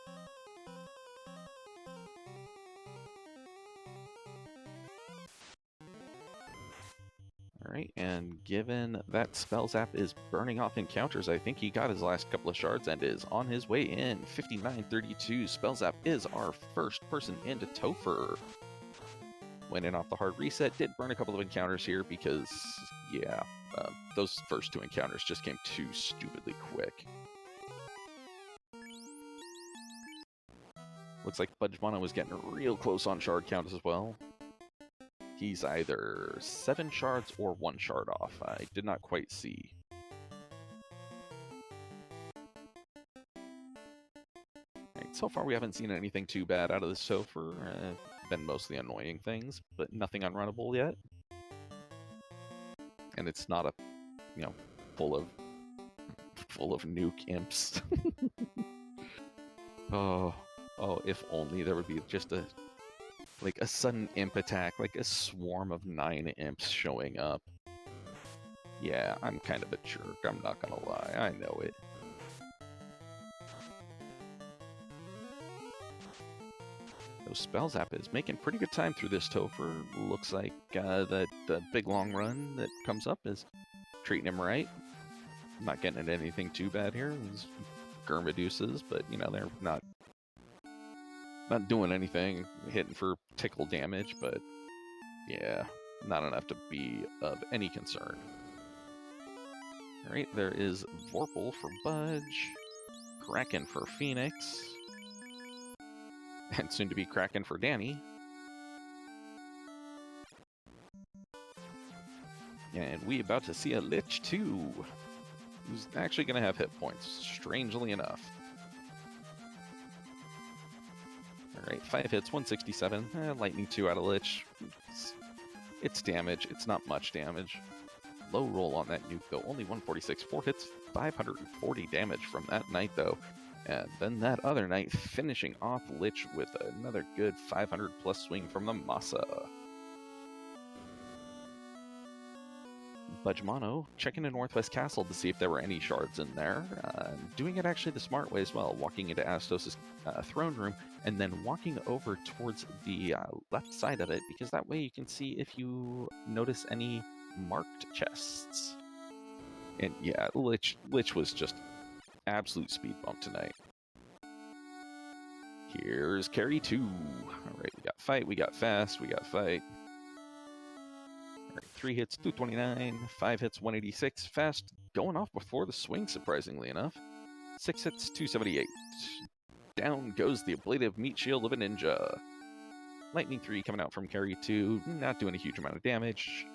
Alright, and given that spell zap is burning off encounters, I think he got his last couple of shards and is on his way in. 5932, spell zap is our first person into Topher. Winning off the hard reset, did burn a couple of encounters here because, yeah, those first two encounters just came too stupidly quick. Looks like Budgemana was getting real close on shard count as well. He's either 7 shards or 1 shard off. I did not quite see. Right, so far we haven't seen anything too bad out of this Topher. Been mostly annoying things, but nothing unrunnable yet. And it's not a, you know, full of nuke imps. Oh, if only there would be just a sudden imp attack, like a swarm of 9 imps showing up. Yeah, I'm kind of a jerk, I'm not gonna lie, I know it. Those spell zap is making pretty good time through this Topher. Looks like the big long run that comes up is treating him right. Not getting into anything too bad here. These Gurmedusas, but you know, they're not doing anything, hitting for tickle damage, but yeah, not enough to be of any concern. Alright, there is Vorpal for Budge, Kraken for Phoenix, and soon to be Kraken for Danny. And we about to see a Lich too, who's actually going to have hit points, strangely enough. Alright, 5 hits, 167. Lightning 2 out of Lich. It's damage. It's not much damage. Low roll on that nuke, though. Only 146. 4 hits, 540 damage from that knight, though. And then that other knight finishing off Lich with another good 500 plus swing from the Masa. Budgemano checking in Northwest Castle to see if there were any shards in there. Doing it actually the smart way as well, walking into Astos' throne room and then walking over towards the left side of it, because that way you can see if you notice any marked chests. And yeah, Lich was just absolute speed bump tonight. Here's carry 2. Alright, we got fight, we got fast, we got fight. Alright, 3 hits, 229, 5 hits, 186. Fast, going off before the swing, surprisingly enough. 6 hits, 278. Down goes the ablative meat shield of a ninja. Lightning 3 coming out from carry 2, not doing a huge amount of damage.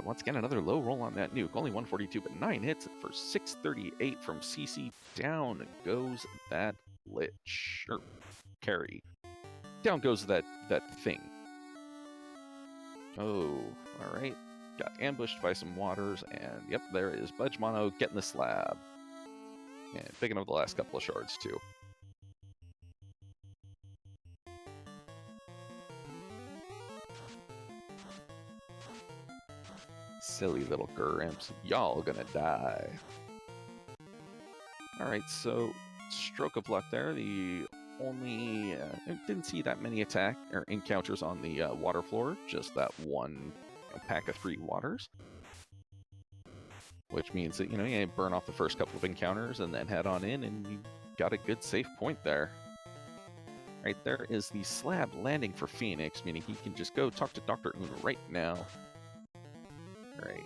Once again, another low roll on that nuke. Only 142, but 9 hits for 638 from CC. Down goes that Lich. Or carry. Down goes that thing. Oh, alright. Got ambushed by some waters, and yep, there is Budgemano getting the slab. And picking up the last couple of shards, too. Silly little Gurrimps. Y'all gonna die. Alright, so stroke of luck there. The only... didn't see that many attack or encounters on the water floor. Just that one pack of 3 waters. Which means that, you know, you burn off the first couple of encounters and then head on in and you got a good safe point there. Right, there is the slab landing for Phoenix, meaning he can just go talk to Dr. Una right now. Right.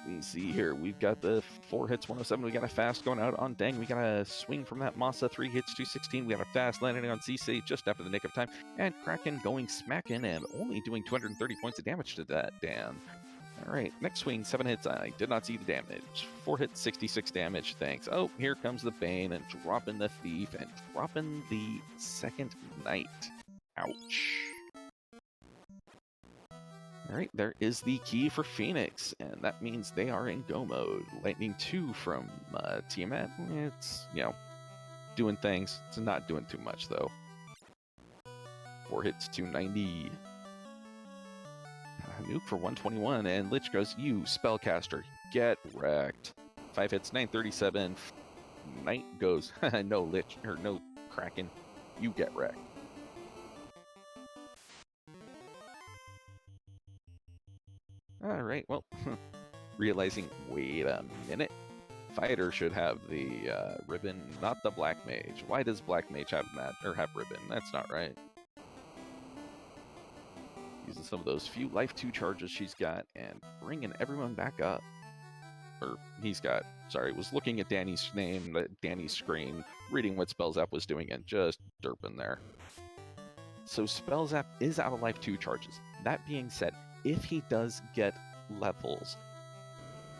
We see here, we've got the 4 hits, 107. We got a fast going out on Deng. We got a swing from that Masa, 3 hits, 216. We got a fast landing on CC just after the nick of time. And Kraken going smacking and only doing 230 points of damage to that Dan. All right, next swing, 7 hits. I did not see the damage. 4 hits, 66 damage. Thanks. Oh, here comes the Bane and dropping the Thief and dropping the second Knight. Ouch. All right, there is the key for Phoenix, and that means they are in go mode. Lightning 2 from Tiamat. It's, doing things. It's not doing too much, though. 4 hits, 290. Nuke for 121, and Lich goes, you spellcaster, get wrecked. 5 hits, 937. Knight goes, no Lich, or no Kraken, you get wrecked. Alright, well, realizing, wait a minute. Fighter should have the ribbon, not the Black Mage. Why does Black Mage have ribbon? That's not right. Using some of those few life 2 charges she's got and bringing everyone back up. Or he's got, sorry, was looking at Danny's name, Danny's screen, reading what Spellzap was doing and just derping there. So Spellzap is out of life 2 charges. That being said, if he does get levels,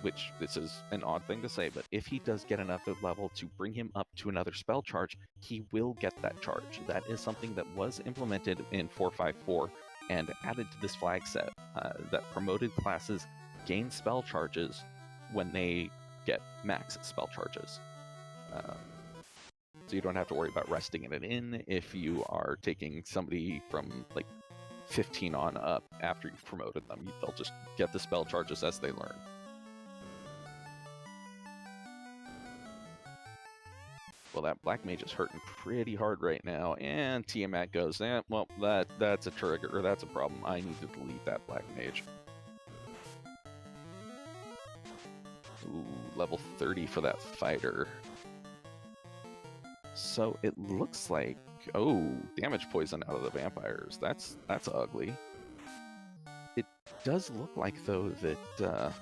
which this is an odd thing to say, but if he does get another level to bring him up to another spell charge, he will get that charge. That is something that was implemented in 454 and added to this flag set, that promoted classes gain spell charges when they get max spell charges. So you don't have to worry about resting it in if you are taking somebody from like 15 on up after you've promoted them. They'll just get the spell charges as they learn. Well, that Black Mage is hurting pretty hard right now, and Tiamat goes, well, that's a trigger, or that's a problem. I need to delete that Black Mage. Ooh, level 30 for that fighter. So it looks like, oh, damage poison out of the vampires. That's ugly. It does look like, though, that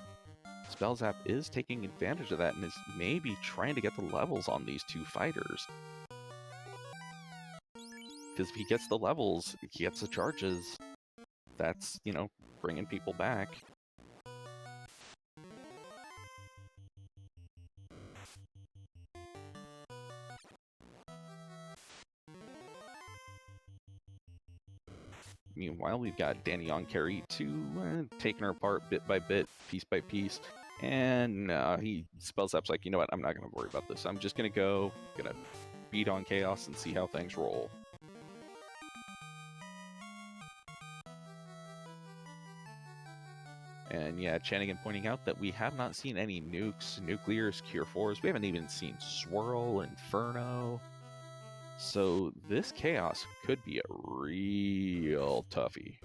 Spellzap is taking advantage of that and is maybe trying to get the levels on these 2 fighters. Because if he gets the levels, he gets the charges, that's, bringing people back. Meanwhile, we've got Danny on carry 2, taking her apart bit by bit, piece by piece. And he Spellzap's like, you know what, I'm not going to worry about this. I'm just going to beat on Chaos and see how things roll. And yeah, Chanigan pointing out that we have not seen any nukes, nuclears, Cure 4s. We haven't even seen Swirl, Inferno. So this Chaos could be a real toughie.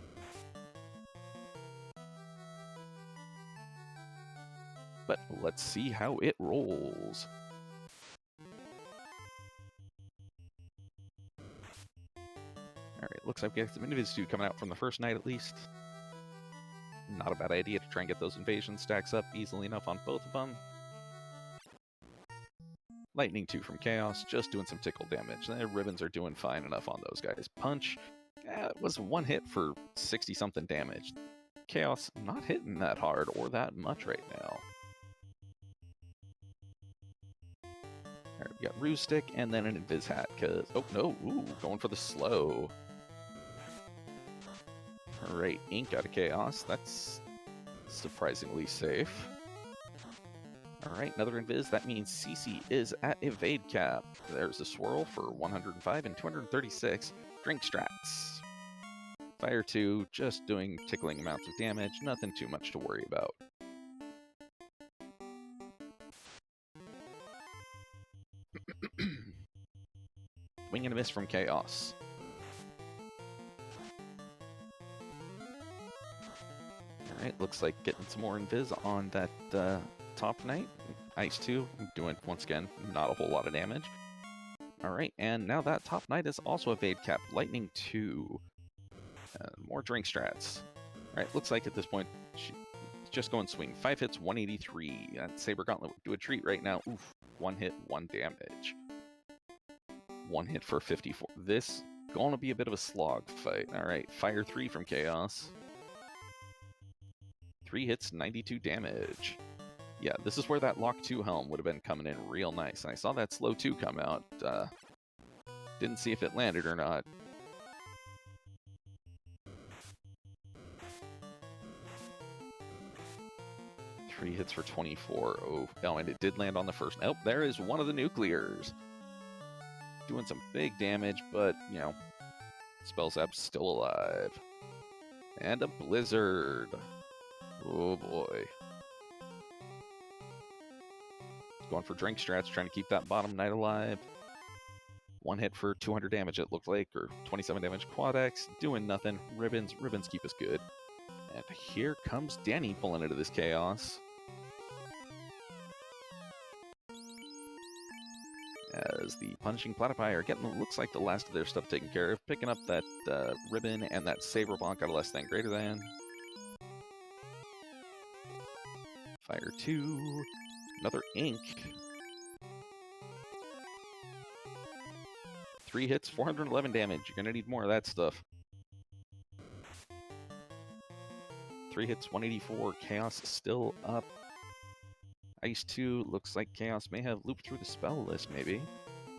But let's see how it rolls. Alright, looks like we have some Invis dude coming out from the first night at least. Not a bad idea to try and get those invasion stacks up easily enough on both of them. Lightning 2 from Chaos, just doing some tickle damage. The ribbons are doing fine enough on those guys. Punch, it was 1 hit for 60-something damage. Chaos not hitting that hard or that much right now. Alright, we got Ruse Stick and then an Invis Hat, because... oh, no, ooh, going for the slow. Alright, Ink out of Chaos. That's surprisingly safe. Alright, another Invis. That means CC is at Evade Cap. There's a Swirl for 105 and 236. Drink Strats. Fire 2, just doing tickling amounts of damage. Nothing too much to worry about. Swing and a miss from Chaos. Alright, looks like getting some more Invis on that top Knight. Ice 2, doing, once again, not a whole lot of damage. All right, and now that top knight is also evade cap. Lightning 2. More drink strats. All right, looks like at this point she's just going swing. 5 hits, 183. That Saber Gauntlet would do a treat right now. Oof, 1 hit, 1 damage. 1 hit for 54. This going to be a bit of a slog fight. All right, Fire 3 from Chaos. 3 hits, 92 damage. Yeah, this is where that Lock 2 helm would have been coming in real nice. And I saw that Slow 2 come out. Didn't see if it landed or not. Three hits for 24. Oh, no, and it did land on the first. Nope, there is one of the nuclears. Doing some big damage, but, you know, Spell Zap's still alive. And a Blizzard. Oh, boy. Going for drink strats, trying to keep that bottom knight alive. 1 hit for 200 damage, it looked like, or 27 damage. Quad X, doing nothing. Ribbons keep us good. And here comes Danny pulling into this chaos. As the Punishing Platypi are getting, looks like, the last of their stuff taken care of. Picking up that ribbon and that Saber Bonk got a less than greater than. Fire 2. Another Ink. 3 hits, 411 damage. You're going to need more of that stuff. 3 hits, 184. Chaos is still up. Ice 2. Looks like Chaos may have looped through the spell list, maybe.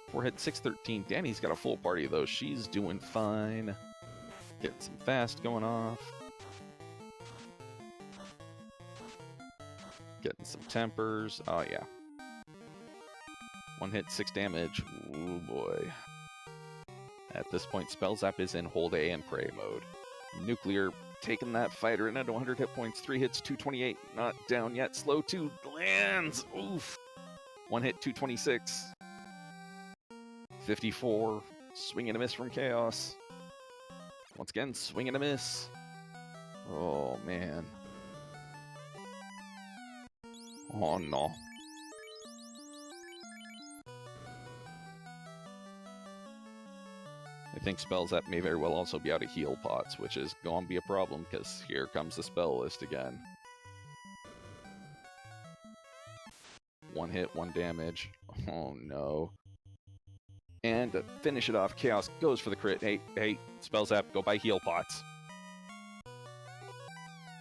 4 hits, 613. Danny's got a full party, though. She's doing fine. Getting some fast going off. Getting some tempers. Oh, yeah. 1 hit, 6 damage. Ooh, boy. At this point, Spell Zap is in Hold A and Pray mode. Nuclear taking that fighter in at 100 hit points. 3 hits, 228. Not down yet. Slow 2 lands. Oof. 1 hit, 226. 54. Swing and a miss from Chaos. Once again, swing and a miss. Oh, man. Oh, no. I think spells that may very well also be out of heal pots, which is going to be a problem, because here comes the spell list again. 1 hit, 1 damage. Oh, no. And to finish it off, Chaos goes for the crit. Hey, Spell Zap, go buy heal pots.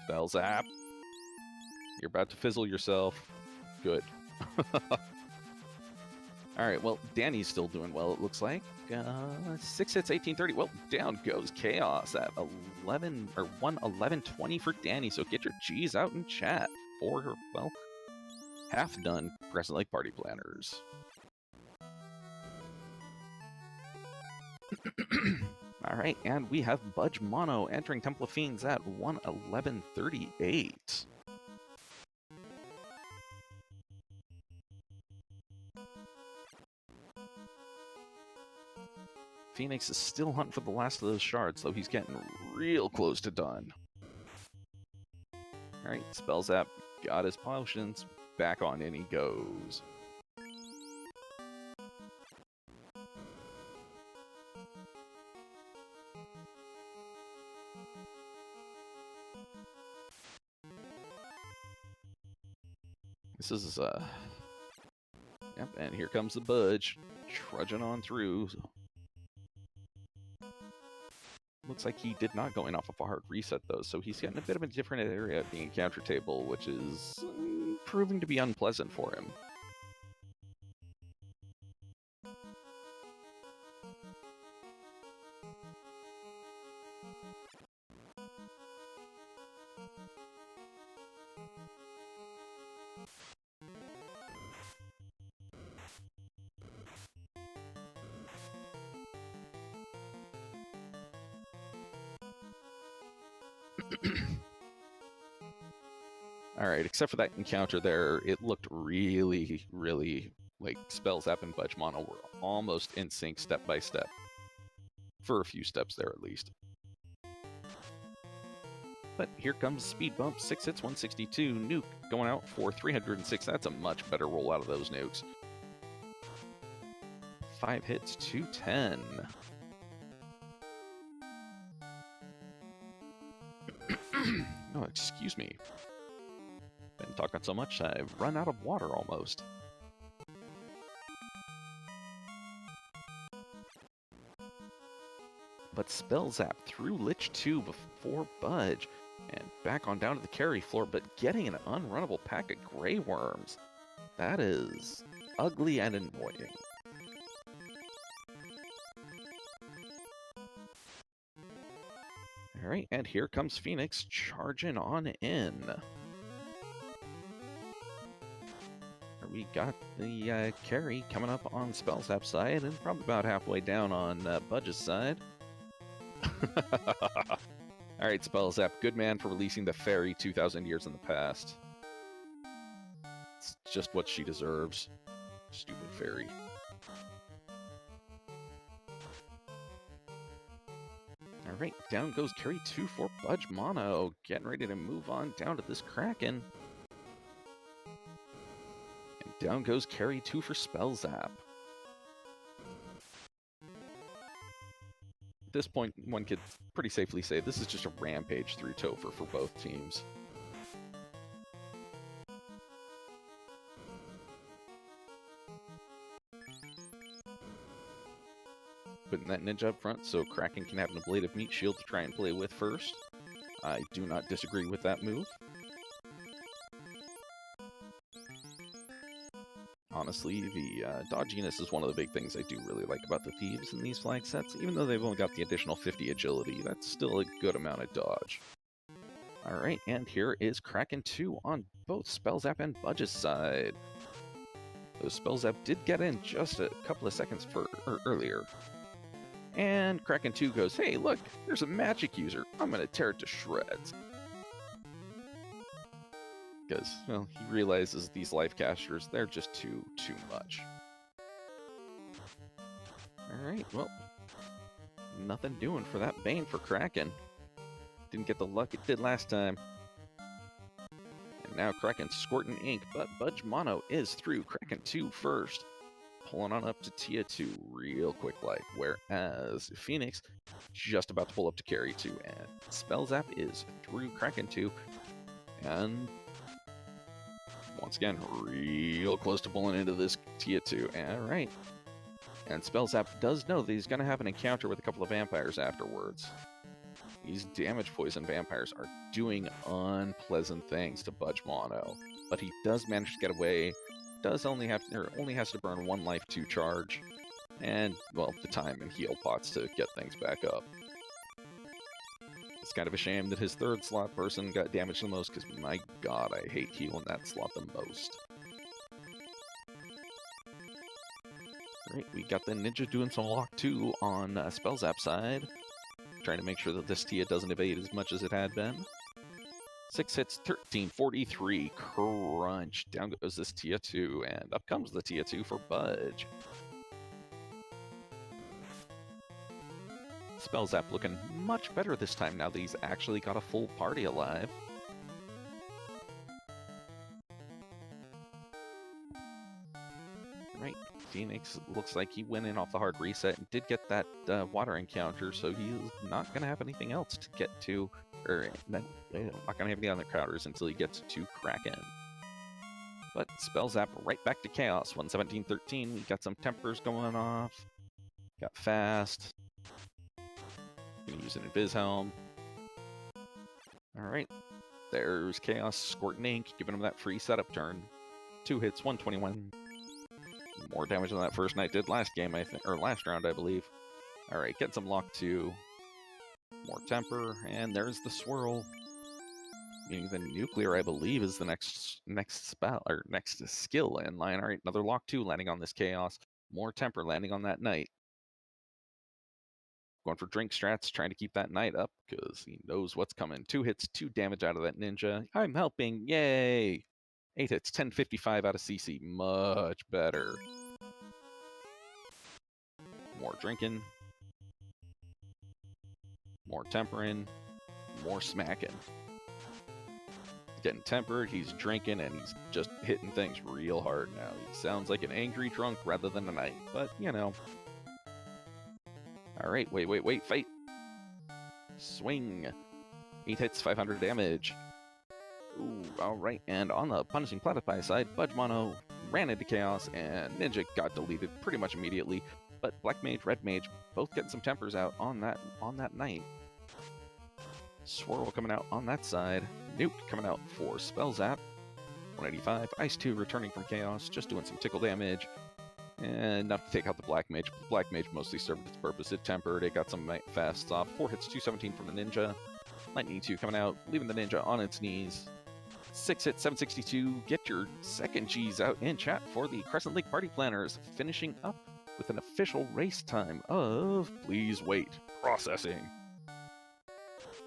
Spell Zap. You're about to fizzle yourself. Good. Alright, well, Danny's still doing well, it looks like. 6 hits, 1830. Well, down goes Chaos at 11, or 11120 for Danny, so get your G's out in chat for, well, half done Crescent Lake Party Planners. Alright, and we have Budge Mono entering Temple of Fiends at 11138. Phoenix is still hunting for the last of those shards, though he's getting real close to done. Alright, Spell Zap got his potions. Back on in he goes. This is, yep, and here comes the Budge, trudging on through. Looks like he did not go in off of a hard reset, though, so he's getting a bit of a different area at the encounter table, which is proving to be unpleasant for him. Alright, except for that encounter there, it looked really, really like Spell Zap and Budge Mono were almost in sync step by step. For a few steps there, at least. But here comes Speed Bump, 6 hits, 162. Nuke going out for 306. That's a much better roll out of those nukes. 5 hits, 210. Oh, excuse me. Been talking so much, I've run out of water almost. But Spell Zap through Lich 2 before Budge, and back on down to the carry floor, but getting an unrunnable pack of Grey Worms. That is ugly and annoying. Alright, and here comes Phoenix charging on in. We got the carry coming up on Spell Zap side, and probably about halfway down on Budge's side. Alright, Spell Zap, good man for releasing the fairy 2,000 years in the past. It's just what she deserves. Stupid fairy. Alright, down goes carry 2 for Budge Mono. Getting ready to move on down to this Kraken. And down goes carry 2 for Spell Zap. At this point, one could pretty safely say this is just a rampage through Topher for both teams. Putting that ninja up front so Kraken can have an ablative meat shield to try and play with first. I do not disagree with that move. Honestly, the dodginess is one of the big things I do really like about the Thieves in these flag sets. Even though they've only got the additional 50 agility, that's still a good amount of dodge. Alright, and here is Kraken 2 on both Spell Zap and Budge's side. Though Spell Zap did get in just a couple of seconds earlier. And Kraken 2 goes, hey, look, there's a magic user. I'm going to tear it to shreds. Because, well, he realizes these life casters, they're just too much. Alright, well, nothing doing for that Bane for Kraken. Didn't get the luck it did last time. And now Kraken's squirting ink, but Budge Mono is through. Kraken 2 first. Pulling on up to Tia 2 real quick like, whereas Phoenix just about to pull up to carry 2, and Spell Zap is through Kraken 2, and once again, real close to pulling into this Tia 2. Alright. And Spell Zap does know that he's going to have an encounter with a couple of vampires afterwards. These damage poison vampires are doing unpleasant things to Budge Mono, but he does manage to get away. Does only has to burn 1 life to charge, and, well, the time and heal pots to get things back up. It's kind of a shame that his 3rd slot person got damaged the most, because my god, I hate healing that slot the most. Right, we got the ninja doing some lock 2 on Spell Zap side, trying to make sure that this Tia doesn't evade as much as it had been. 6 hits, 1343, crunch. Down goes this Tia 2, and up comes the Tia 2 for Budge. Spell Zap looking much better this time now that he's actually got a full party alive. Right, Phoenix looks like he went in off the hard reset and did get that water encounter, so he's not going to have anything else to get to. Not going to have any other counters until he gets to Kraken. But Spell Zap right back to Chaos. 117-13. We got some tempers going off. Got fast. Gonna use an Invis Helm. Alright. There's Chaos squirting ink, giving him that free setup turn. 2 hits, 121. More damage than that first knight did last game, I think, or last round, I believe. Alright, get some lock 2. More temper, and there's the swirl. Meaning the nuclear, I believe, is the next spell or next skill in line. All right, another lock 2 landing on this chaos. More temper landing on that knight. Going for drink strats, trying to keep that knight up because he knows what's coming. 2 hits, 2 damage out of that ninja. I'm helping, yay! 8 hits, 1055 out of CC, much better. More drinking. More tempering, more smacking. getting tempered, he's drinking, and he's just hitting things real hard now. He sounds like an angry drunk rather than a knight, but you know. Alright, wait, fight! Swing! 8 hits, 500 damage. Ooh, alright, and on the punishing Platypi side, Budge Mono ran into Chaos, and Ninja got deleted pretty much immediately, but Black Mage, Red Mage, both getting some tempers out on that knight. Swirl coming out on that side. Nuke coming out for Spell Zap. 185. Ice 2 returning from Chaos, just doing some tickle damage. And enough to take out the Black Mage. The Black Mage mostly served its purpose. It tempered, it got some fasts off. 4 hits, 217 from the Ninja. Lightning 2 coming out, leaving the Ninja on its knees. 6 hits, 762. Get your second G's out in chat for the Crescent Lake Party Planners, finishing up with an official race time of, please wait, processing.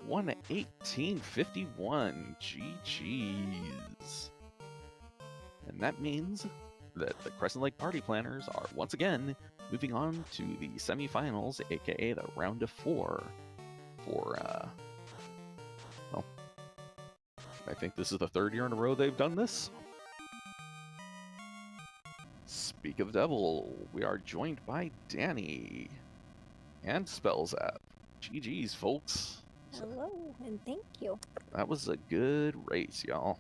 1:18:51. GG's. And that means that the Crescent Lake Party Planners are once again moving on to the semifinals, aka the round of 4 for, well, I think this is the 3rd year in a row they've done this. Speak of the devil, we are joined by Danny and Spellzap. GG's, folks. Hello, and thank you. That was a good race, y'all.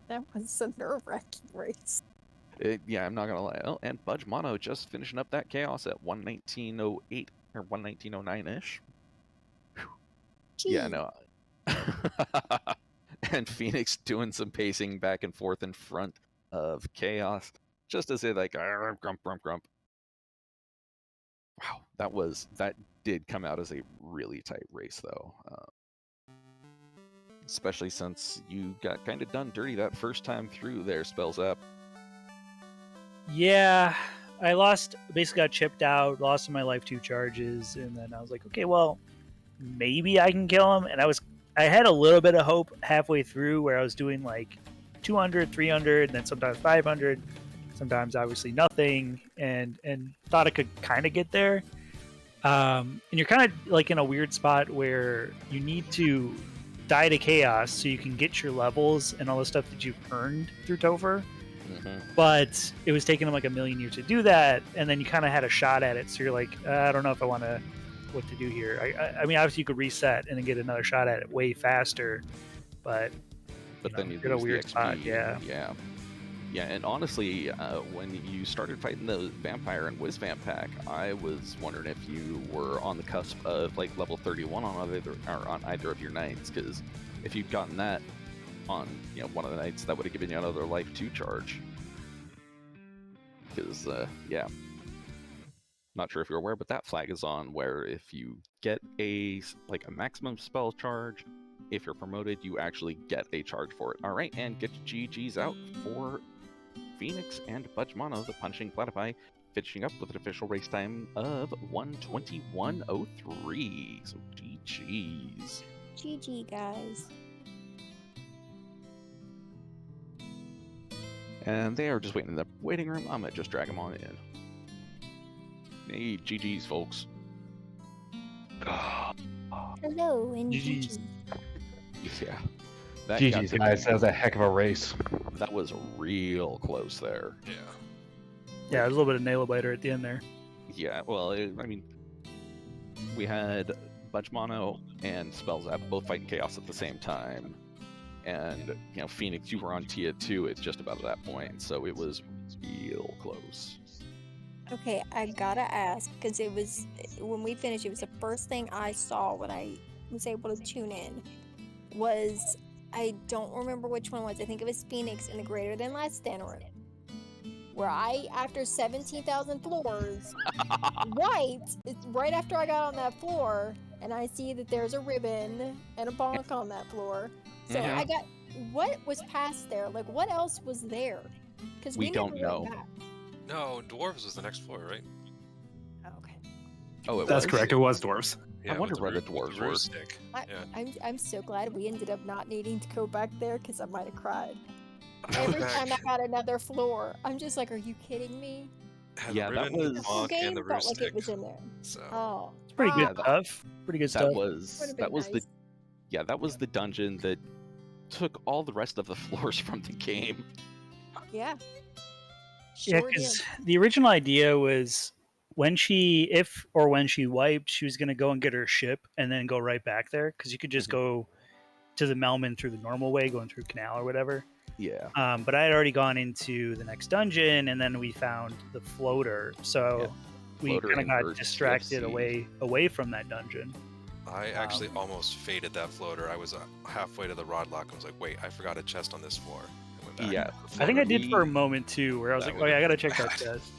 That was a nerve-wracking race. Yeah, I'm not gonna lie. Oh, and Budge Mono just finishing up that chaos at 119.08 or 119.09-ish. Yeah, no. And Phoenix doing some pacing back and forth in front of Chaos, just as they like grump. Wow, that did come out as a really tight race, though. Especially since you got kind of done dirty that first time through there, Spells Up. Yeah, I basically got chipped out, lost my life 2 charges, and then I was like, okay, well, maybe I can kill him. And I had a little bit of hope halfway through where I was doing like 200, 300, and then sometimes 500, sometimes obviously nothing, and thought I could kind of get there. And you're kind of like in a weird spot where you need to die to chaos so you can get your levels and all the stuff that you've earned through Topher. Mm-hmm. But it was taking them like a million years to do that, and then you kind of had a shot at it, so you're like, I don't know if I want to what to do here. I mean, obviously you could reset and then get another shot at it way faster, but then you get a weird spot. Yeah, and honestly, when you started fighting the vampire and Whiz-Vamp pack, I was wondering if you were on the cusp of like level 31 on either of your knights, because if you'd gotten that on one of the knights, that would have given you another life 2 charge. Because not sure if you're aware, but that flag is on where if you get a maximum spell charge, if you're promoted, you actually get a charge for it. All right, and get your GGs out for Phoenix and Budge Mono, the punching Platypi, finishing up with an official race time of 1:21:03. So GGs. GG, guys. And they are just waiting in the waiting room. I'm gonna just drag them on in. Hey, GG's, folks. Hello, and GG's. Yeah. GG's, guys. That was a heck of a race. That was real close there. Yeah, there's a little bit of nail biter at the end there. Yeah, well, I mean, we had Budge Mono and Spellzap both fighting Chaos at the same time. And, Phoenix, you were on Tia 2 at just about that point, so it was real close. Okay, I gotta ask, because when we finished, it was the first thing I saw when I was able to tune in, I don't remember which one it was. I think it was Phoenix in the Greater Than Last Stand room, where after 17,000 floors, right after I got on that floor, and I see that there's a ribbon and a bonk on that floor. So what was past there? Like, what else was there? Because we don't know. No, Dwarves was the next floor, right? Okay. Oh, That's correct. It was Dwarves. Yeah, I wonder where the Dwarves were. I'm so glad we ended up not needing to go back there, because I might have cried. Every time I got another floor, I'm just like, are you kidding me? Yeah, that was... The whole game felt like it was in there. So. It's pretty good stuff. Pretty good stuff. That was the dungeon that took all the rest of the floors from the game. Yeah. Yeah, Sure did. because the original idea was when she wiped, she was going to go and get her ship and then go right back there, because you could just go to the Melman through the normal way, going through Canal or whatever. Yeah. But I had already gone into the next dungeon, and then we found the floater, so we kind of got distracted away from that dungeon. I actually almost faded that floater. I was halfway to the rod lock and was like, wait, I forgot a chest on this floor. I went back Yeah. I think I did for a moment too, where I was That like, oh yeah, I gotta check that bad. chest.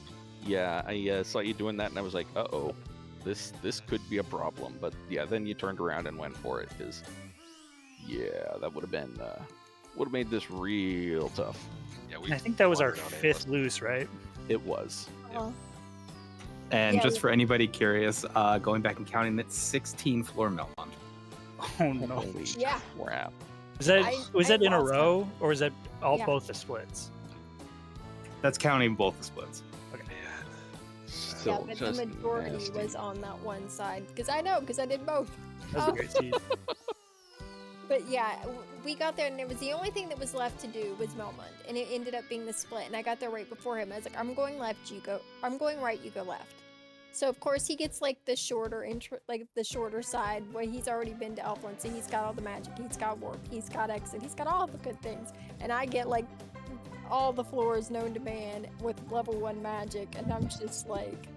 Yeah, I saw you doing that, and I was like, uh-oh, this could be a problem. But yeah, then you turned around and went for it, because yeah, that would have made this real tough. Yeah, I think that was our wandered around 5th loose, right? It was. Oh. And Yeah, just for anybody curious, going back and counting, it's 16 floor Melmon. Oh no! Holy Yeah. crap! Is that was I that in a lost row, or is that Yeah. both the splits? That's counting both the splits. Still yeah, but just the majority nasty. was on that one side. Because I did both. That was a great tease. But yeah, we got there, and it was the only thing that was left to do was Melmund, and it ended up being the split. And I got there right before him. I was like, I'm going left, you go. I'm going right, you go left. So of course he gets like the shorter the shorter side, where he's already been to Elfland, so he's got all the magic, he's got warp, he's got exit, he's got all the good things, and I get like all the floors known to man with level 1 magic, and I'm just like,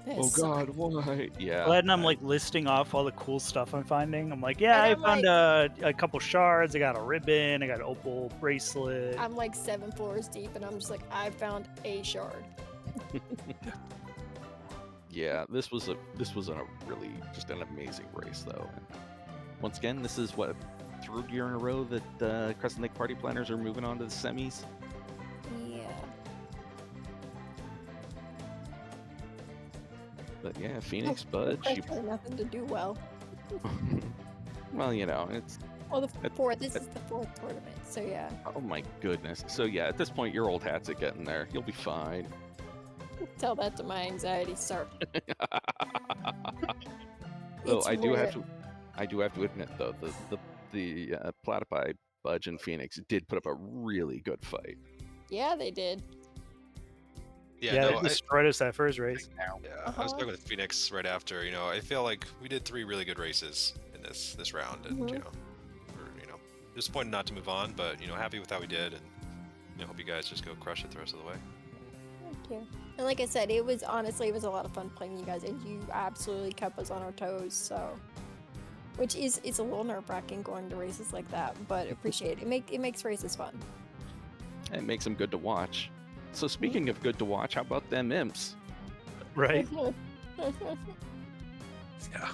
Oh God, why? Yeah. Well, and I'm like listing off all the cool stuff I'm finding. I'm like, yeah, And I I'm found a couple shards. I got a ribbon. I got an opal bracelet. I'm like 7 floors deep, and I'm just like, I found a shard. Yeah, this was a really just an amazing race, though. And once again, this is what, 3rd year in a row that Crescent Lake Party Planners are moving on to the semis. Yeah. But yeah, Phoenix Budge. Pressure, nothing to do well. Well, you know, it's Well, the 4th. This is the 4th tournament, so yeah. oh my goodness. So yeah, at this point, your old hat's are getting there. You'll be fine. Tell that to my anxiety, sir. Though It's I do rare. have to admit though, the Platypi, Budge, and Phoenix did put up a really good fight. Yeah, they did. Yeah, no, they destroyed us that first race. I was Uh-huh. talking with Phoenix right after. You know, I feel like we did 3 really good races in this round, and Mhm. you know, we're disappointed not to move on, but happy with how we did, and hope you guys just go crush it the rest of the way. Thank you. And like I said, it was a lot of fun playing you guys, and you absolutely kept us on our toes. So, which is it's a little nerve-wracking going to races like that, but appreciate it. It makes races fun. It makes them good to watch. So speaking of good to watch, how about them imps? Right? Yeah.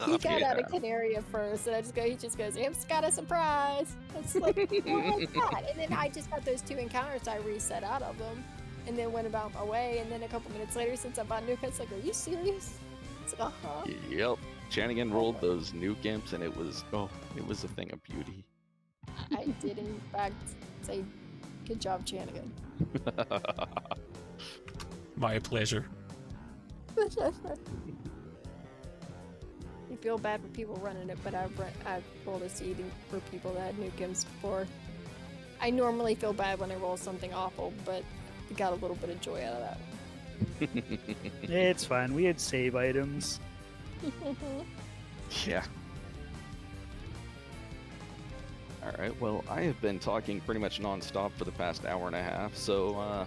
He got out of Canary at first, and he just goes, Imp's got a surprise. It's like, what was that? And then I just got those 2 encounters, so I reset out of them, and then went about my way, and then a couple minutes later, since I bought Nuke, it's like, are you serious? It's like, uh-huh. Yep. Chanigan rolled those nuke imps, and it was a thing of beauty. I did, in fact, say, good job, Chanigan. My pleasure. You feel bad for people running it, but I've rolled a seed for people that had nuke imps before. I normally feel bad when I roll something awful, but I got a little bit of joy out of that It's fine. We had save items. one. Yeah. All right. Well, I have been talking pretty much nonstop for the past hour and a half, so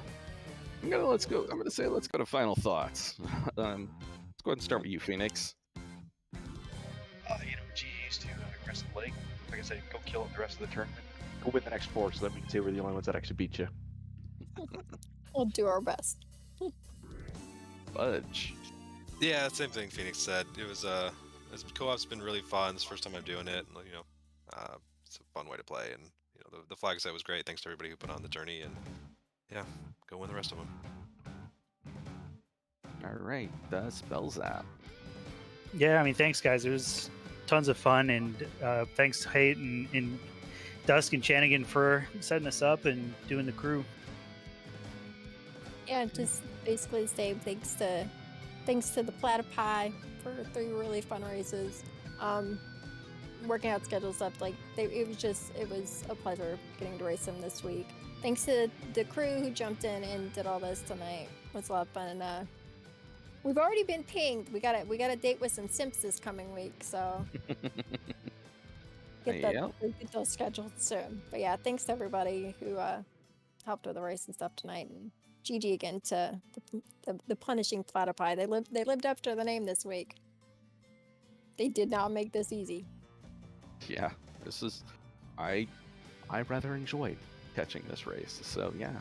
let's go to final thoughts. Let's go ahead and start with you, Phoenix. GG's to Crescent Lake. Like I said, go kill it the rest of the tournament. Go win the next 4 so that we can say we're the only ones that actually beat you. We'll do our best. Budge. Yeah, same thing Phoenix said. It was co-op's been really fun. This is the first time I'm doing it. It's a fun way to play, and the flag set was great. Thanks to everybody who put on the journey, and yeah, go win the rest of them. All right. Spells out. Yeah, I mean, thanks, guys. It was tons of fun, and thanks to Haight and Dusk and Chanigan for setting us up and doing the crew. Yeah, just basically the same. Thanks to the Platypi for 3 really fun races. working out schedule stuff. Like it was a pleasure getting to race them this week. Thanks to the crew who jumped in and did all this tonight. It was a lot of fun. And we've already been pinged. We got a date with some simps this coming week, so get those scheduled soon. But yeah, thanks to everybody who helped with the race and stuff tonight, and GG again to the punishing Platypi. They lived up to the name this week. They did not make this easy. Yeah, this is I rather enjoyed catching this race. So yeah,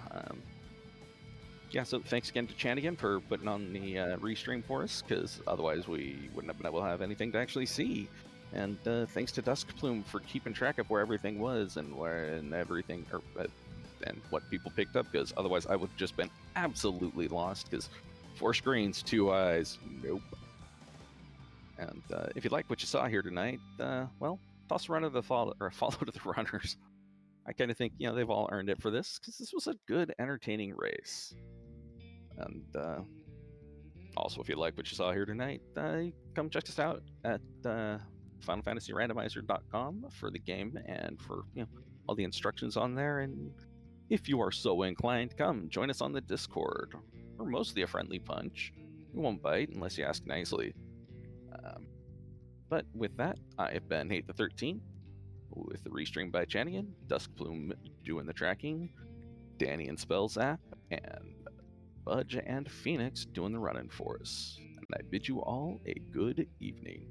so thanks again to Chanigan for putting on the restream for us, because otherwise we wouldn't have been able to have anything to actually see. And thanks to Duskplume for keeping track of where everything was and everything, and what people picked up, because otherwise I would have just been absolutely lost, because 4 screens, 2 eyes, nope. And if you like what you saw here tonight, well, toss a run to the follow to the runners. I kind of think, they've all earned it for this, because this was a good, entertaining race. And also, if you like what you saw here tonight, come check us out at FinalFantasyRandomizer.com for the game and for all the instructions on there. And if you are so inclined, come join us on the Discord. We're mostly a friendly bunch. We won't bite unless you ask nicely. But with that, I have been Hate the 13 with the restream by Chanigan, Duskplume doing the tracking, Danny and Spells app, and Budge and Phoenix doing the running for us. And I bid you all a good evening.